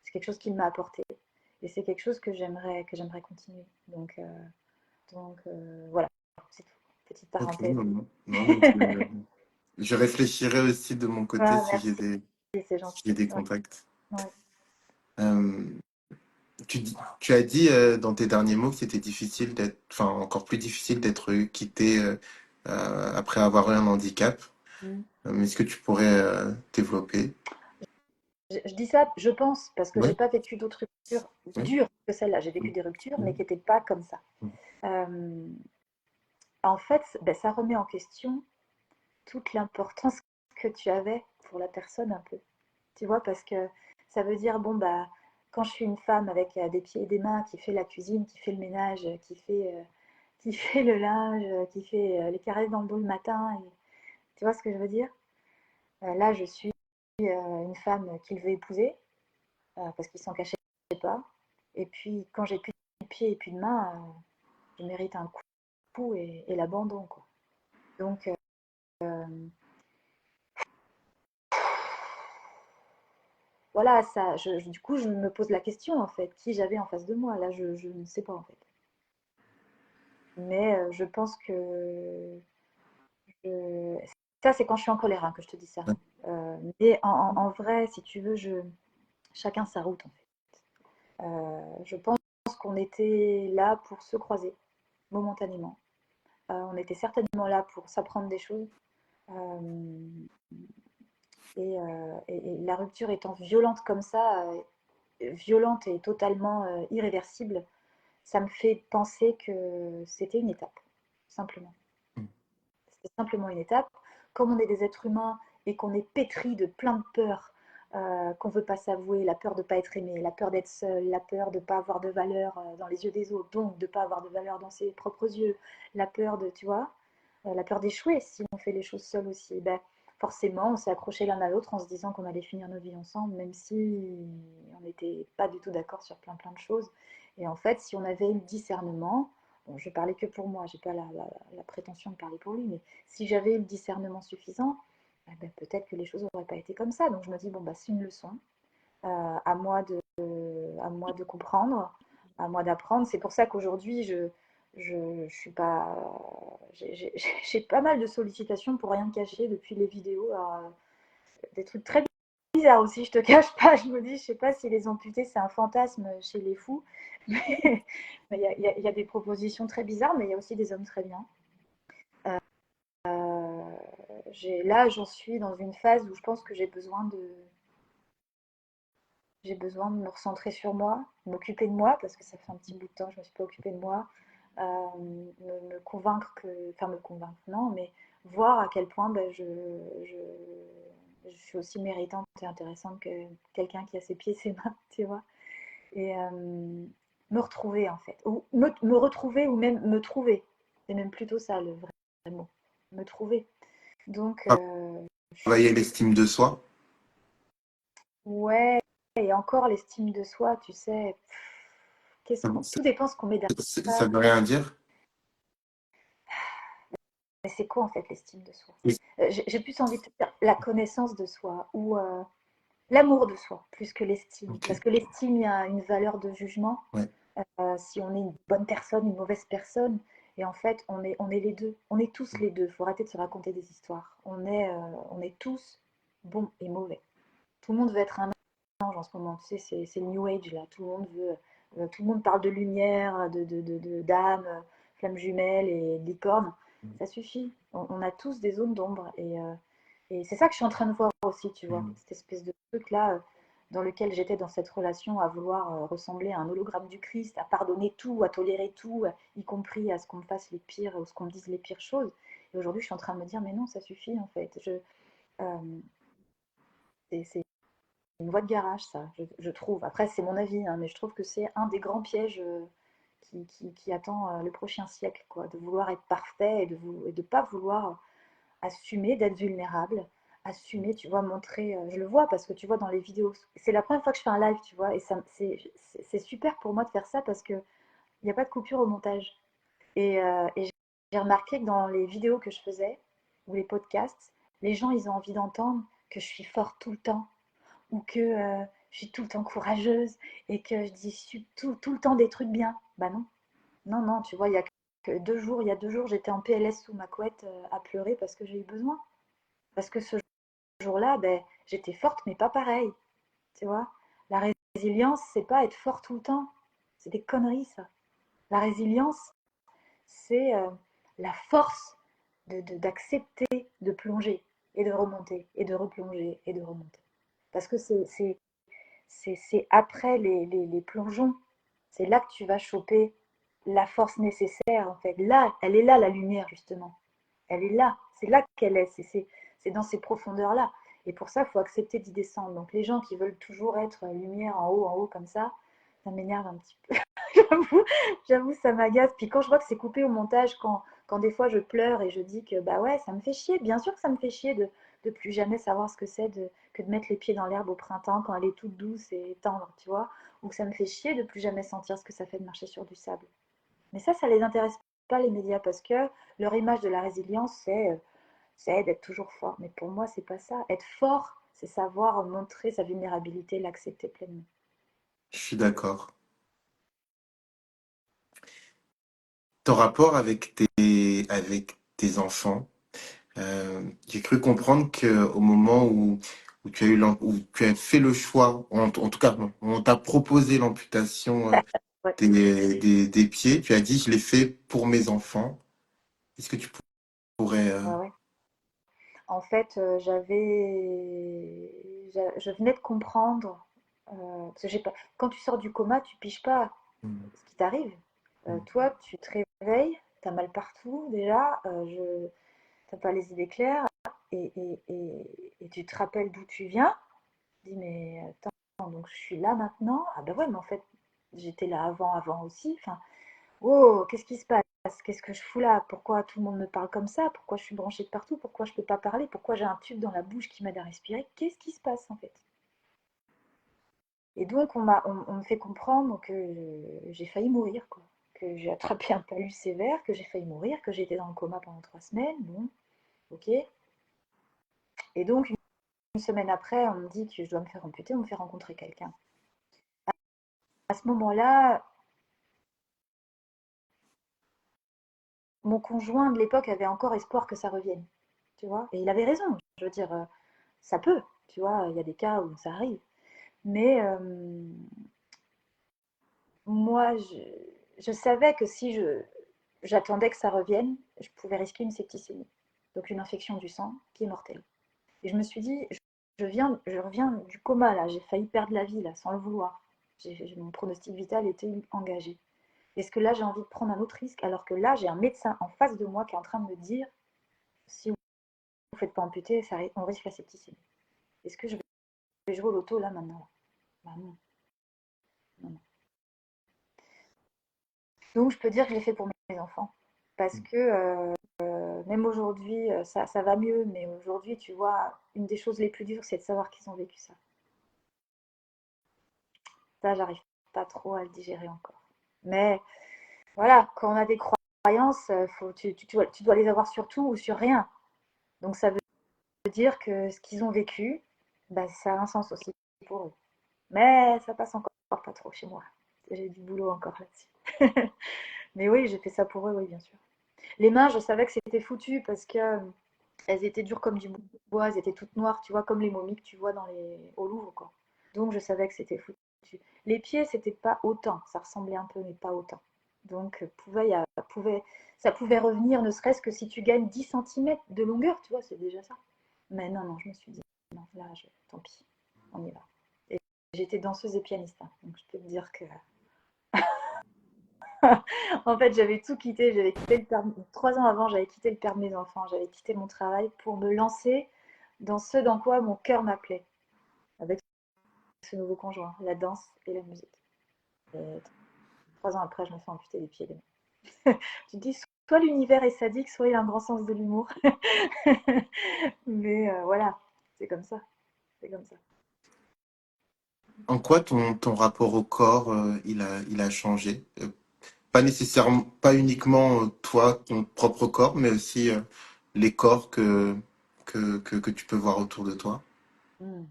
c'est quelque chose qu'il m'a apporté, et c'est quelque chose que j'aimerais continuer. Donc, voilà, c'est tout. Petite Ok, parenthèse. non, non. Non, mais je réfléchirai aussi de mon côté Ah, si j'ai merci, c'est si j'ai gentil. des Ouais, contacts. ouais. Euh, tu as dit dans tes derniers mots que c'était difficile d'être, enfin encore plus difficile d'être quitté après avoir eu un handicap. Mm. Est-ce que tu pourrais développer? Je dis ça, je pense, parce que j'ai Oui, pas vécu d'autres ruptures oui. dures que celle-là. J'ai vécu Oui. des ruptures, mais Oui. qui n'étaient pas comme ça. Euh, En fait, ben, ça remet en question toute l'importance que tu avais pour la personne un peu. Tu vois, parce que ça veut dire, bon, bah, quand je suis une femme avec des pieds et des mains qui fait la cuisine, qui fait le ménage, qui fait le linge, qui fait les caresses dans le dos le matin, et, tu vois ce que je veux dire? Là, je suis une femme qu'il veut épouser, parce qu'il s'en cachait pas. Et puis, quand j'ai plus de pieds et plus de mains, je mérite un coup et l'abandon, quoi. Donc, voilà, ça, du coup, je me pose la question, en fait, qui j'avais en face de moi. Là, je ne sais pas, en fait. Mais je pense que ça, c'est quand je suis en colère hein, que je te dis ça. Ouais. Mais en vrai, si tu veux, chacun sa route, en fait. Je pense qu'on était là pour se croiser. momentanément. On était certainement là pour s'apprendre des choses. Euh, et la rupture étant violente comme ça, violente et totalement irréversible, ça me fait penser que c'était une étape, simplement. C'était simplement une étape. Comme on est des êtres humains et qu'on est pétri de plein de peurs, qu'on ne veut pas s'avouer, la peur de ne pas être aimé, la peur d'être seul, la peur de ne pas avoir de valeur dans les yeux des autres, donc de ne pas avoir de valeur dans ses propres yeux, la peur de, tu vois, la peur d'échouer si on fait les choses seul aussi. Ben, forcément, on s'est accroché l'un à l'autre en se disant qu'on allait finir nos vies ensemble, même si on n'était pas du tout d'accord sur plein de choses. Et en fait, si on avait eu le discernement, bon, je parlais que pour moi, j'ai pas la prétention de parler pour lui, mais si j'avais eu le discernement suffisant, eh ben, peut-être que les choses n'auraient pas été comme ça. Donc je me dis, bon, bah, c'est une leçon, à moi de comprendre, à moi d'apprendre. C'est pour ça qu'aujourd'hui, je suis pas. J'ai pas mal de sollicitations pour rien cacher depuis les vidéos. Alors, des trucs très bizarres aussi, je te cache pas. Je me dis, je sais pas si les amputés, c'est un fantasme chez les fous. Mais il y a des propositions très bizarres, mais il y a aussi des hommes très bien. Là, j'en suis dans une phase où je pense que j'ai besoin de me recentrer sur moi, m'occuper de moi, parce que ça fait un petit bout de temps que je me suis pas occupée de moi, me convaincre enfin me convaincre, non, mais voir à quel point ben, je suis aussi méritante et intéressante que quelqu'un qui a ses pieds et ses mains, tu vois, et me retrouver en fait, ou me retrouver ou même me trouver, c'est même plutôt ça le vrai mot, me trouver. Donc, Travailler l'estime de soi. ouais, et encore l'estime de soi, tu sais, Ça, tout dépend ce qu'on met derrière ça ça. veut rien dire. Mais c'est quoi en fait l'estime de soi? Oui. J'ai plus envie de te dire la connaissance de soi ou l'amour de soi, plus que l'estime. Ok. Parce que l'estime, il y a une valeur de jugement. Ouais. Si on est une bonne personne, une mauvaise personne. Et en fait, on est les deux. On est tous les deux. Il faut arrêter de se raconter des histoires. On est tous bons et mauvais. Tout le monde veut être un en ce moment. Tu sais, c'est le New Age là. Tout le monde parle de lumière, d'âme, flamme jumelle et licorne. Ça suffit. On a tous des zones d'ombre et c'est ça que je suis en train de voir aussi, tu vois, Mm. cette espèce de truc là dans lequel j'étais dans cette relation à vouloir ressembler à un hologramme du Christ, à pardonner tout, à tolérer tout, y compris à ce qu'on me fasse les pires ou ce qu'on me dise les pires choses. Et aujourd'hui, je suis en train de me dire, mais non, ça suffit en fait. Euh, c'est une voie de garage, ça, je trouve. Après, c'est mon avis, hein, mais je trouve que c'est un des grands pièges qui attend le prochain siècle, quoi, de vouloir être parfait et de pas vouloir assumer d'être vulnérable, assumer, tu vois, montrer. Je le vois parce que tu vois dans les vidéos, c'est la première fois que je fais un live, tu vois, et c'est super pour moi de faire ça parce qu'il n'y a pas de coupure au montage. Et j'ai remarqué que dans les vidéos que je faisais ou les podcasts, les gens, ils ont envie d'entendre que je suis forte tout le temps ou que je suis tout le temps courageuse et que je dis tout le temps des trucs bien. Bah non, non, non, tu vois, il y a 2 jours, j'étais en PLS sous ma couette à pleurer parce que j'ai eu besoin. Parce que ce jour-là, ben, j'étais forte, mais pas pareil. Tu vois, la résilience, c'est pas être fort tout le temps. C'est des conneries, ça. La résilience, c'est la force d'accepter de plonger et de remonter et de replonger et de remonter. Parce que c'est après les plongeons, c'est là que tu vas choper la force nécessaire, en fait. Là, elle est là, la lumière, justement. Elle est là, c'est là qu'elle est, c'est dans ces profondeurs-là. Et pour ça, il faut accepter d'y descendre. Donc les gens qui veulent toujours être lumière en haut, comme ça m'énerve un petit peu. j'avoue, j'avoue, ça m'agace. Puis quand je vois que c'est coupé au montage, quand des fois je pleure et je dis que bah ouais, ça me fait chier. Bien sûr que ça me fait chier de plus jamais savoir ce que c'est que de mettre les pieds dans l'herbe au printemps quand elle est toute douce et tendre, tu vois. Ou que ça me fait chier de plus jamais sentir ce que ça fait de marcher sur du sable. Mais ça les intéresse pas les médias parce que leur image de la résilience, c'est d'être toujours fort. Mais pour moi, c'est pas ça. Être fort, c'est savoir montrer sa vulnérabilité, l'accepter pleinement. Je suis d'accord. Ton rapport avec tes enfants, j'ai cru comprendre qu'au moment où où tu as fait le choix, en tout cas, non, on t'a proposé l'amputation Ouais, des pieds. Tu as dit, je l'ai fait pour mes enfants. Est-ce que tu pourrais... ouais, ouais. En fait, je venais de comprendre, parce que j'ai pas, quand tu sors du coma, tu piges pas Hmm, ce qui t'arrive. Toi, tu te réveilles, t'as mal partout déjà, t'as pas les idées claires, et tu te rappelles d'où tu viens. Tu te dis, mais attends, donc je suis là maintenant? Ah ben ouais, mais en fait, j'étais là avant aussi. Enfin, oh, qu'est-ce qui se passe? Qu'est-ce que je fous là? Pourquoi tout le monde me parle comme ça? Pourquoi je suis branchée de partout? Pourquoi je peux pas parler? Pourquoi j'ai un tube dans la bouche qui m'aide à respirer? Qu'est-ce qui se passe en fait? Et donc on me fait comprendre que j'ai failli mourir, quoi. Que j'ai attrapé un palud sévère, que j'ai failli mourir, que j'étais dans le coma pendant 3 semaines. Bon, ok. Et donc une semaine après, on me dit que je dois me faire amputer, on me fait rencontrer quelqu'un. À ce moment-là, mon conjoint de l'époque avait encore espoir que ça revienne, tu vois. Et il avait raison. Je veux dire, ça peut, tu vois. Il y a des cas où ça arrive. Mais moi, je savais que si j'attendais que ça revienne, je pouvais risquer une septicémie, donc une infection du sang qui est mortelle. Et je me suis dit, je reviens du coma là, j'ai failli perdre la vie là, sans le vouloir. Mon pronostic vital était engagé. Est-ce que là j'ai envie de prendre un autre risque alors que là j'ai un médecin en face de moi qui est en train de me dire si vous ne faites pas amputer, on risque la septicémie. Est-ce que je vais jouer au loto là maintenant? Bah non, non, non. Donc je peux dire que je l'ai fait pour mes enfants. Parce que même aujourd'hui, ça va mieux, mais aujourd'hui, tu vois, une des choses les plus dures, c'est de savoir qu'ils ont vécu ça. Ça, j'arrive pas trop à le digérer encore. Mais voilà, quand on a des croyances, tu dois les avoir sur tout ou sur rien. Donc ça veut dire que ce qu'ils ont vécu, bah, ça a un sens aussi pour eux. Mais ça passe encore pas trop chez moi. J'ai du boulot encore là-dessus. Mais oui, j'ai fait ça pour eux, oui, bien sûr. Les mains, je savais que c'était foutu parce que elles étaient dures comme du bois, elles étaient toutes noires, tu vois, comme les momies que tu vois au Louvre, quoi. Donc je savais que c'était foutu. Les pieds, c'était pas autant, ça ressemblait un peu, mais pas autant. Donc ça pouvait revenir, ne serait-ce que si tu gagnes 10 centimètres de longueur, tu vois, c'est déjà ça. Mais non, non, je me suis dit, non, là, tant pis, on y va. Et j'étais danseuse et pianiste, hein, donc je peux te dire que en fait, j'avais tout quitté. J'avais quitté le permis. 3 ans avant, j'avais quitté le père de mes enfants. J'avais quitté mon travail pour me lancer dans ce dans quoi mon cœur m'appelait, avec ce nouveau conjoint, la danse et la musique. Et 3 ans après, je me fais amputer les pieds et les mains. Tu te dis, soit l'univers est sadique, soit il a un grand sens de l'humour. Mais voilà, c'est comme ça. C'est comme ça. En quoi ton rapport au corps, il a changé? Pas nécessairement, pas uniquement toi, ton propre corps, mais aussi les corps que tu peux voir autour de toi. Hmm.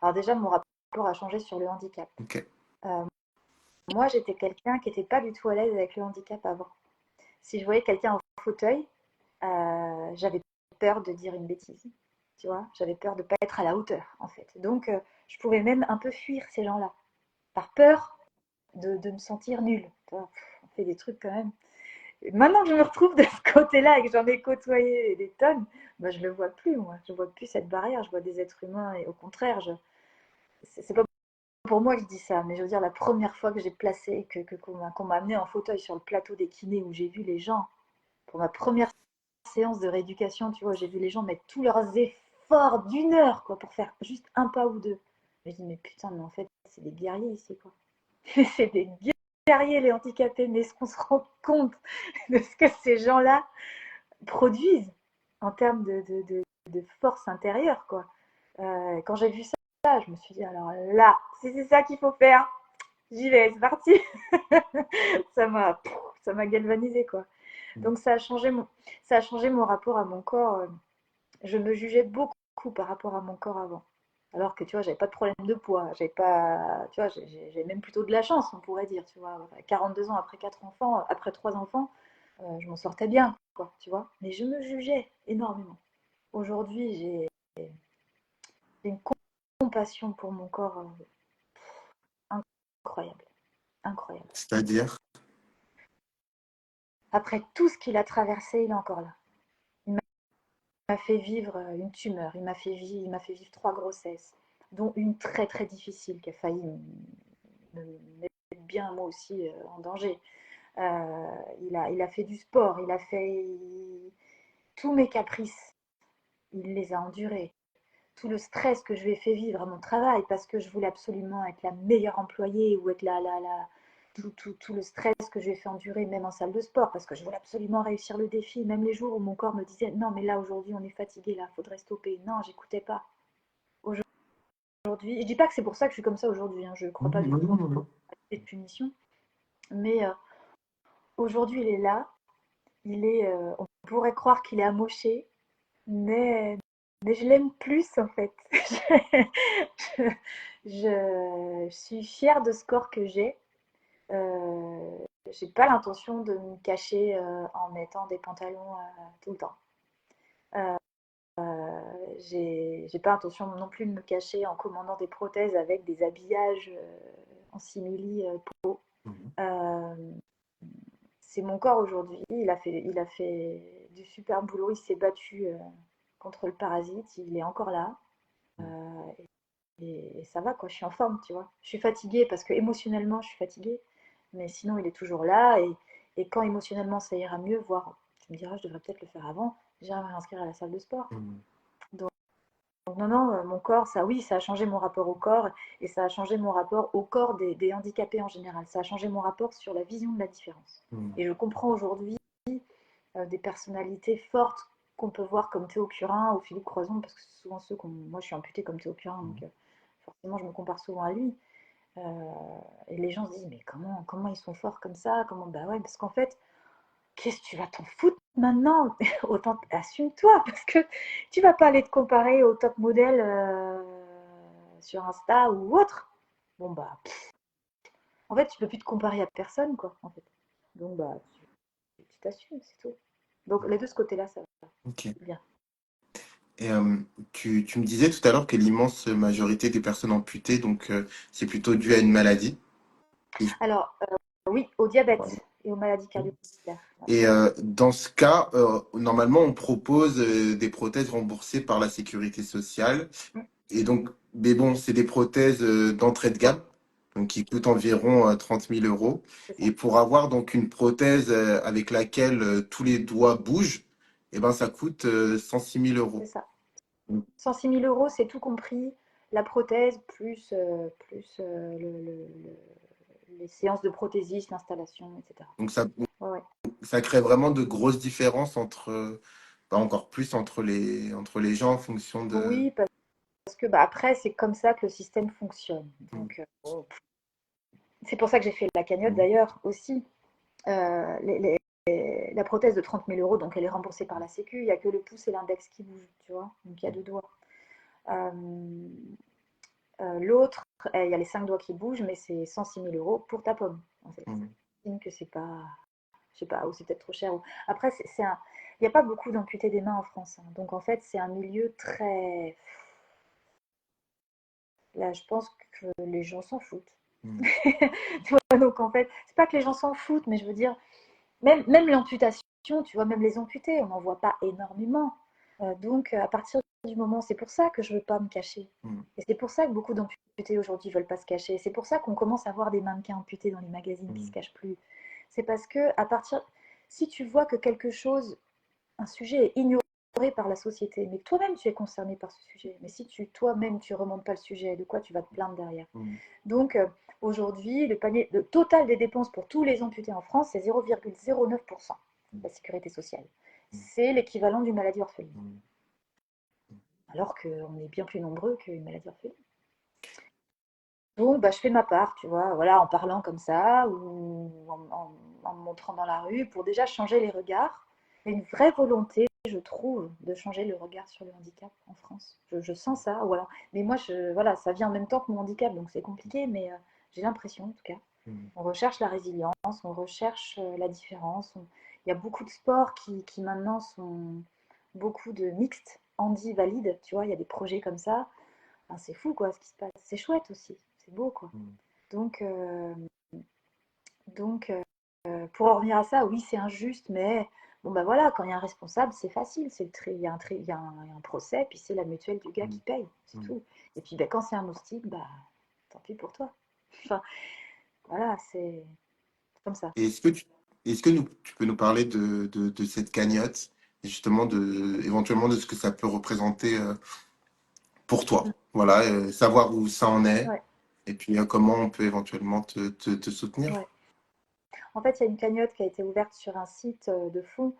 Alors déjà, mon rapport a changé sur le handicap. Ok. Euh, Moi, j'étais quelqu'un qui n'était pas du tout à l'aise avec le handicap avant. Si je voyais quelqu'un en fauteuil, j'avais peur de dire une bêtise. Tu vois, j'avais peur de ne pas être à la hauteur, en fait. Donc, je pouvais même un peu fuir ces gens-là, par peur de me sentir nulle. On fait des trucs quand même. Et maintenant que je me retrouve de ce côté-là et que j'en ai côtoyé des tonnes, bah, je ne le vois plus, moi. Je ne vois plus cette barrière. Je vois des êtres humains et au contraire, c'est pas pour moi que je dis ça, mais je veux dire, la première fois que j'ai placé, qu'on m'a amené en fauteuil sur le plateau des kinés où j'ai vu les gens, pour ma première séance de rééducation, tu vois, j'ai vu les gens mettre tous leurs efforts d'1 heure, quoi, pour faire juste un pas ou deux. Mais je dis, mais putain, mais en fait, c'est des guerriers ici, quoi. C'est des guerriers, les handicapés, mais est-ce qu'on se rend compte de ce que ces gens-là produisent en termes de force intérieure, quoi. Quand j'ai vu ça, je me suis dit, alors là, si c'est ça qu'il faut faire, j'y vais, c'est parti. ça m'a, ça m'a galvanisé, quoi. Donc ça a changé mon rapport à mon corps. Je me jugeais beaucoup par rapport à mon corps avant. Alors que tu vois, j'avais pas de problème de poids, j'avais pas, tu vois, j'ai même plutôt de la chance, on pourrait dire, tu vois. 42 ans après 4 enfants, après 3 enfants, je m'en sortais bien, quoi, tu vois. Mais je me jugeais énormément. Aujourd'hui, j'ai une compassion pour mon corps incroyable, incroyable. C'est-à-dire? Après tout ce qu'il a traversé, il est encore là. Il m'a fait vivre une tumeur, il m'a fait vivre 3 grossesses, dont une très très difficile qui a failli me mettre bien moi aussi en danger. Il a fait du sport, il a fait tous mes caprices, il les a endurés. Tout le stress que je lui ai fait vivre à mon travail parce que je voulais absolument être la meilleure employée ou être tout le stress que je lui ai fait endurer même en salle de sport parce que je voulais absolument réussir le défi, même les jours où mon corps me disait non mais là aujourd'hui on est fatigué, là faudrait stopper, non j'écoutais pas. Aujourd'hui, je dis pas que c'est pour ça que je suis comme ça aujourd'hui, hein. Je ne crois pas du Non, tout non, non, non. à cette punition, mais aujourd'hui il est là, on pourrait croire qu'il est amoché, mais je l'aime plus en fait. je, je suis fière de ce corps que j'ai. J'ai pas l'intention de me cacher en mettant des pantalons tout le temps. Euh, j'ai pas intention non plus de me cacher en commandant des prothèses avec des habillages en simili peau. Mhm. Euh, c'est mon corps aujourd'hui. Il a fait du super boulot. Il s'est battu contre le parasite. Il est encore là. Euh, et ça va, quoi. Je suis en forme, tu vois. Je suis fatiguée parce que émotionnellement, je suis fatiguée. Mais sinon, il est toujours là. Et quand émotionnellement, ça ira mieux, voire, tu me diras, je devrais peut-être le faire avant, j'irai me réinscrire à la salle de sport. Mhm. Donc non, non, mon corps, ça oui, ça a changé mon rapport au corps et ça a changé mon rapport au corps des handicapés en général. Ça a changé mon rapport sur la vision de la différence. Mhm. Et je comprends aujourd'hui des personnalités fortes qu'on peut voir comme Théo Curin ou Philippe Croison, parce que c'est souvent ceux qu'on... Moi, je suis amputée comme Théo Curin, donc forcément, je me compare souvent à lui. Euh, et les gens se disent, mais comment ils sont forts comme ça? Comment... Bah ouais, parce qu'en fait, qu'est-ce que tu vas t'en foutre maintenant? Autant assume-toi, parce que tu vas pas aller te comparer au top modèle sur Insta ou autre. Bon, bah, en fait, tu peux plus te comparer à personne, quoi, en fait. Donc, bah, tu t'assumes, c'est tout. Donc, les deux, ce côté-là, ça va Ok. bien. Et tu me disais tout à l'heure que l'immense majorité des personnes amputées, donc c'est plutôt dû à une maladie. Et, Alors, oui, au diabète et aux maladies cardiovasculaires. Ouais. dans ce cas, normalement, on propose des prothèses remboursées par la sécurité sociale. Mm, Et donc, mais bon, c'est des prothèses d'entrée de gamme, donc qui coûtent environ 30 000 euros. c'est ça, Et pour avoir donc une prothèse avec laquelle tous les doigts bougent, eh ben, ça coûte 106 000 c'est euros. ça. Mm. 106 000 euros, c'est tout compris, la prothèse plus les séances de prothésisme, l'installation, etc. Donc Ouais, ouais. ça crée vraiment de grosses différences entre, bah, encore plus entre les gens en fonction de... Oui, parce que bah, après, c'est comme ça que le système fonctionne. Mm. Donc, c'est pour ça que j'ai fait la cagnotte Mm. d'ailleurs aussi. Euh, les, la prothèse de 30 000 euros, donc elle est remboursée par la Sécu. Il n'y a que le pouce et l'index qui bougent, tu vois. Donc il y a deux doigts. Euh, L'autre, il y a les 5 doigts qui bougent, mais c'est 106 000 euros pour ta pomme, en fait. Mm. J'estime que c'est pas, je sais pas, ou c'est peut-être trop cher. Après, il n'y a pas beaucoup d'amputés des mains en France, hein. Donc en fait, c'est un milieu très. Là, je pense que les gens s'en foutent. Mm. Tu vois, donc en fait, c'est pas que les gens s'en foutent, mais je veux dire, même l'amputation, tu vois, même les amputés, on n'en voit pas énormément. Donc, à partir du moment, c'est pour ça que je ne veux pas me cacher. Mm. Et c'est pour ça que beaucoup d'amputés aujourd'hui ne veulent pas se cacher. C'est pour ça qu'on commence à voir des mannequins amputés dans les magazines qui ne se Mm. cachent plus. C'est parce que, si tu vois que quelque chose, un sujet est ignoré par la société, mais que toi-même tu es concerné par ce sujet, mais si toi-même tu remontes pas le sujet, de quoi tu vas te plaindre derrière? Mm. Donc, aujourd'hui, le total des dépenses pour tous les amputés en France, c'est 0,09% de la sécurité sociale. C'est l'équivalent d'une maladie orpheline. Mm. Alors qu'on est bien plus nombreux qu'une maladie orpheline. Donc, bah, je fais ma part, tu vois, voilà, en parlant comme ça, ou en me montrant dans la rue, pour déjà changer les regards. Il y a une vraie volonté, je trouve, de changer le regard sur le handicap en France. Je sens ça, voilà. Mais moi, voilà, ça vient en même temps que mon handicap, donc c'est compliqué, mais j'ai l'impression, en tout cas. Mm. On recherche la résilience, on recherche la différence. Il y a beaucoup de sports qui maintenant sont beaucoup de mixtes, handi valides, tu vois, il y a des projets comme ça. Enfin, c'est fou, quoi, ce qui se passe. C'est chouette aussi, c'est beau, quoi. Mm. Donc, Donc, pour en revenir à ça, oui, c'est injuste, mais bon, bah voilà, quand il y a un responsable, c'est facile. Il y a il y a un procès, puis c'est la mutuelle du gars Mm. qui paye, c'est Mm. tout. Et puis, bah, quand c'est un moustique, bah, tant pis pour toi. Enfin, voilà, c'est comme ça. Et est-ce que tu peux nous parler de cette cagnotte, et justement éventuellement de ce que ça peut représenter pour Mm. toi? Voilà, savoir où ça en est, Ouais, et puis comment on peut éventuellement te soutenir. ouais. En fait, il y a une cagnotte qui a été ouverte sur un site de fonds,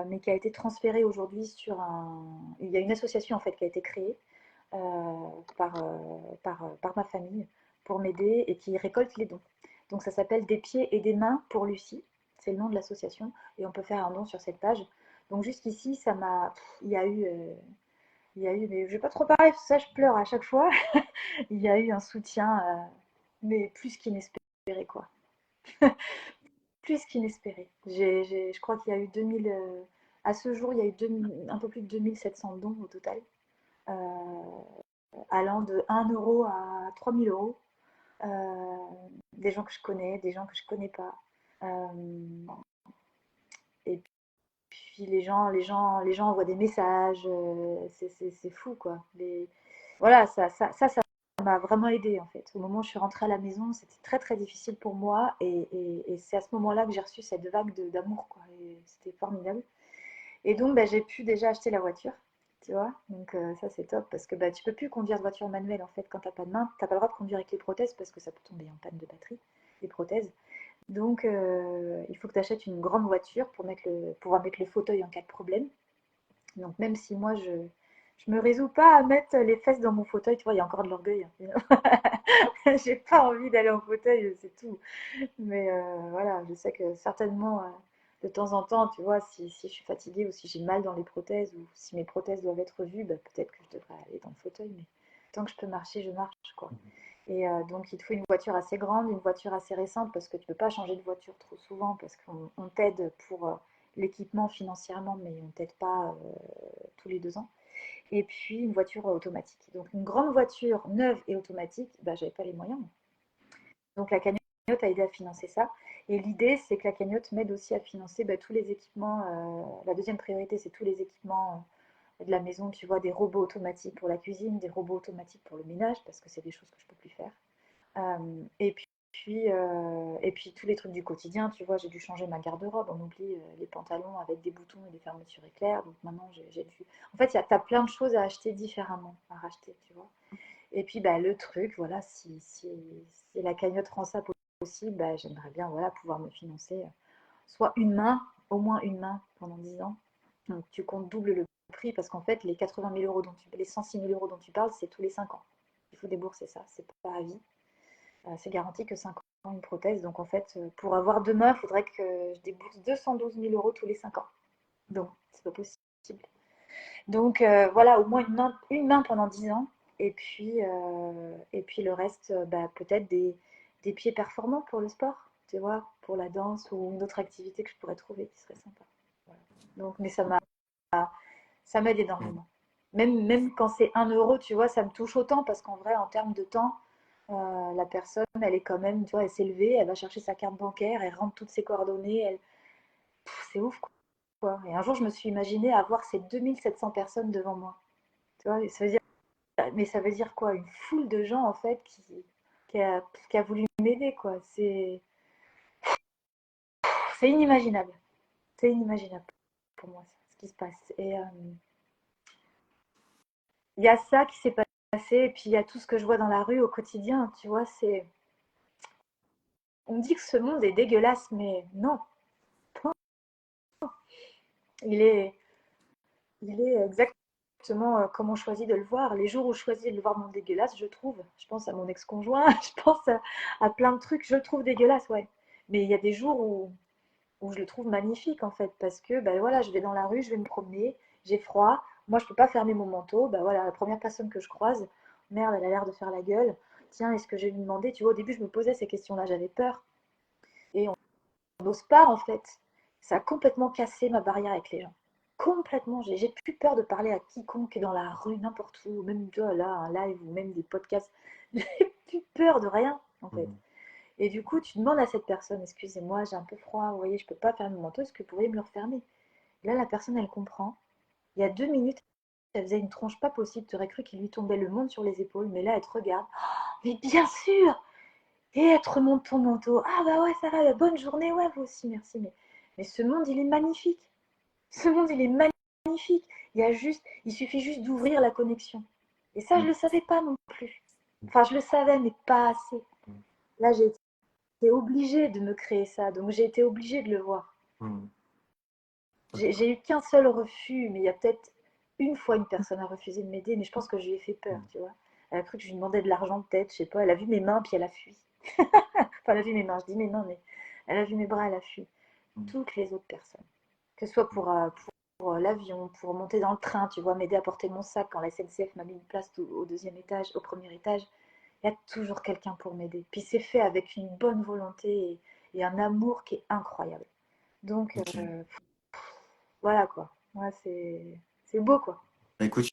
mais qui a été transférée aujourd'hui sur un. Il y a une association en fait qui a été créée par ma famille pour m'aider et qui récolte les dons. Donc ça s'appelle Des pieds et des mains pour Lucie. C'est le nom de l'association et on peut faire un don sur cette page. Donc jusqu'ici, ça m'a. Il y a eu. Mais je vais pas trop parler, parce que ça, je pleure à chaque fois. Il y a eu un soutien, mais plus qu'inespéré, quoi. Plus qu'inespéré. Je crois qu'il y a eu 2000, à ce jour, il y a eu un peu plus de 2700 dons au total, euh, allant de 1 € à 3000 €. Des gens que je connais, des gens que je connais pas. Euh, et puis les gens envoient des messages, c'est fou quoi. Voilà, ça m'a vraiment aidé en fait. Au moment où je suis rentrée à la maison, c'était très très difficile pour moi et c'est à ce moment-là que j'ai reçu cette vague d'amour quoi. Et c'était formidable. Et donc bah, j'ai pu déjà acheter la voiture, tu vois. Donc ça c'est top parce que bah, tu peux plus conduire de voiture manuelle en fait quand t'as pas de main. T'as pas le droit de conduire avec les prothèses parce que ça peut tomber en panne de batterie, les prothèses. Donc, il faut que tu achètes une grande voiture pour pouvoir mettre le fauteuil en cas de problème. Donc, même si moi, je me résous pas à mettre les fesses dans mon fauteuil, tu vois, il y a encore de l'orgueil, hein. J'ai pas envie d'aller en fauteuil, c'est tout. Mais voilà, je sais que certainement, de temps en temps, tu vois, si je suis fatiguée ou si j'ai mal dans les prothèses ou si mes prothèses doivent être revues, bah, peut-être que je devrais aller dans le fauteuil. Mais tant que je peux marcher, je marche, quoi. Et donc, il te faut une voiture assez grande, une voiture assez récente, parce que tu ne peux pas changer de voiture trop souvent, parce qu'on t'aide pour l'équipement financièrement, mais on ne t'aide pas tous les 2 ans. Et puis, une voiture automatique. Donc, une grande voiture neuve et automatique, bah, je n'avais pas les moyens. Donc, la cagnotte a aidé à financer ça. Et l'idée, c'est que la cagnotte m'aide aussi à financer bah, tous les équipements. La deuxième priorité, c'est tous les équipements de la maison, tu vois, des robots automatiques pour la cuisine, des robots automatiques pour le ménage, parce que c'est des choses que je ne peux plus faire. Et puis tous les trucs du quotidien, tu vois, j'ai dû changer ma garde-robe. On oublie les pantalons avec des boutons et des fermetures éclairs. Donc maintenant, j'ai dû. En fait, t'as plein de choses à acheter différemment, à racheter, tu vois. Et puis, bah, le truc, voilà, si la cagnotte rend ça possible, bah, j'aimerais bien, voilà, pouvoir me financer soit une main, au moins une main pendant 10 ans. Donc tu comptes double le prix parce qu'en fait, les 80 000 euros les 106 000 euros dont tu parles, c'est tous les 5 ans. Il faut débourser ça, c'est pas à vie. C'est garanti que 5 ans une prothèse. Donc en fait, pour avoir 2 mains, il faudrait que je débourse 212 000 euros tous les 5 ans. Donc c'est pas possible. Donc voilà, au moins une main pendant 10 ans. Et puis le reste, bah, peut-être des pieds performants pour le sport, tu vois, pour la danse ou une autre activité que je pourrais trouver qui serait sympa. Voilà. Donc, mais ça m'aide Mm. énormément. Même quand c'est 1 euro, tu vois, ça me touche autant parce qu'en vrai, en termes de temps, la personne, elle est quand même, tu vois, elle s'est levée, elle va chercher sa carte bancaire, elle rentre toutes ses coordonnées, c'est ouf, quoi. Et un jour, je me suis imaginée avoir ces 2700 personnes devant moi. Tu vois, mais ça veut dire quoi? Une foule de gens, en fait, qui a, qui a voulu m'aider, quoi. C'est inimaginable. C'est inimaginable pour moi, ce qui se passe. Et il y a ça qui s'est passé, et puis il y a tout ce que je vois dans la rue au quotidien, tu vois, On me dit que ce monde est dégueulasse, mais non. Il est, il est exactement comme on choisit de le voir. Les jours où je choisis de le voir mon dégueulasse, je trouve. Je pense à mon ex-conjoint, je pense à plein de trucs, je le trouve dégueulasse, ouais. Mais il y a des jours où je le trouve magnifique, en fait, parce que, ben voilà, je vais dans la rue, je vais me promener, j'ai froid, moi je peux pas fermer mon manteau, ben voilà, la première personne que je croise, merde, elle a l'air de faire la gueule, tiens, est-ce que je vais lui demander, tu vois, au début je me posais ces questions-là, j'avais peur, et on n'ose pas, en fait. Ça a complètement cassé ma barrière avec les gens. Complètement, j'ai plus peur de parler à quiconque dans la rue, n'importe où, même toi, là, un live ou même des podcasts. J'ai plus peur de rien, en fait. Mm. Et du coup, tu demandes à cette personne, excusez-moi, j'ai un peu froid, vous voyez, je peux pas fermer mon manteau, est-ce que vous pourriez me le refermer? Là, la personne, elle comprend. Il y a 2 minutes, elle faisait une tronche pas possible, tu aurais cru qu'il lui tombait le monde sur les épaules, mais là, elle te regarde. Mais bien sûr! Et elle te remonte ton manteau. Ah bah ouais, ça va, bonne journée, ouais, vous aussi, merci. Mais ce monde, il est magnifique. Ce monde, il est magnifique. Il suffit juste d'ouvrir la connexion. Et ça, je le savais pas non plus. Enfin, je le savais, mais pas assez. Là, j'ai été obligée de me créer ça, donc j'ai été obligée de le voir. Mm. J'ai eu qu'un seul refus, mais il y a peut-être une fois une personne a refusé de m'aider, mais je pense que je lui ai fait peur, tu vois. Elle a cru que je lui demandais de l'argent, peut-être, je sais pas. Elle a vu mes mains, puis elle a fui. Enfin, elle a vu mes mains, je dis mes mains, mais elle a vu mes bras, elle a fui. Toutes les autres personnes, que ce soit pour l'avion, pour monter dans le train, tu vois, m'aider à porter mon sac quand la SNCF m'a mis une place au deuxième étage, au premier étage, il y a toujours quelqu'un pour m'aider. Puis c'est fait avec une bonne volonté et un amour qui est incroyable. Donc, Ok. voilà quoi. Ouais, c'est beau quoi. Bah, écoute,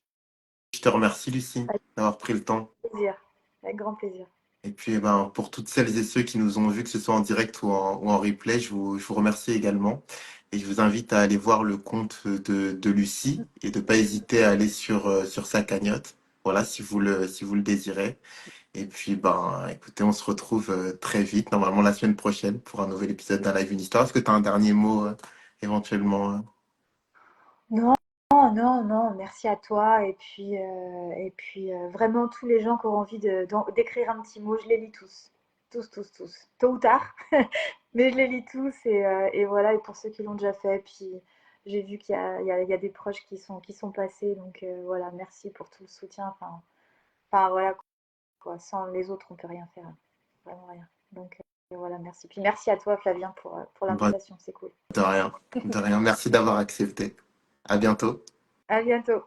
je te remercie, Lucie, Avec d'avoir pris le temps. plaisir. Avec grand plaisir. Et puis, eh ben, pour toutes celles et ceux qui nous ont vus, que ce soit en direct ou en replay, je vous remercie également. Et je vous invite à aller voir le compte de Lucie et de pas hésiter à aller sur sa cagnotte. Voilà, si vous le désirez. Et puis, ben, écoutez, on se retrouve très vite, normalement la semaine prochaine, pour un nouvel épisode d'un Live une Histoire. Est-ce que tu as un dernier mot éventuellement Non, non, non, merci à toi. Et puis vraiment, tous les gens qui auront envie d'écrire un petit mot, je les lis tous. Tous, tous, tous. Tôt ou tard, mais je les lis tous. Et voilà, et pour ceux qui l'ont déjà fait, puis j'ai vu qu'il y a des proches qui sont passés. Donc voilà, merci pour tout le soutien. Enfin voilà, quoi. Sans les autres, on peut rien faire. Vraiment rien. Donc voilà, merci. Puis merci à toi, Flavien, pour bah, l'invitation. C'est cool. de rien, de rien. Merci d'avoir accepté. À bientôt. À bientôt.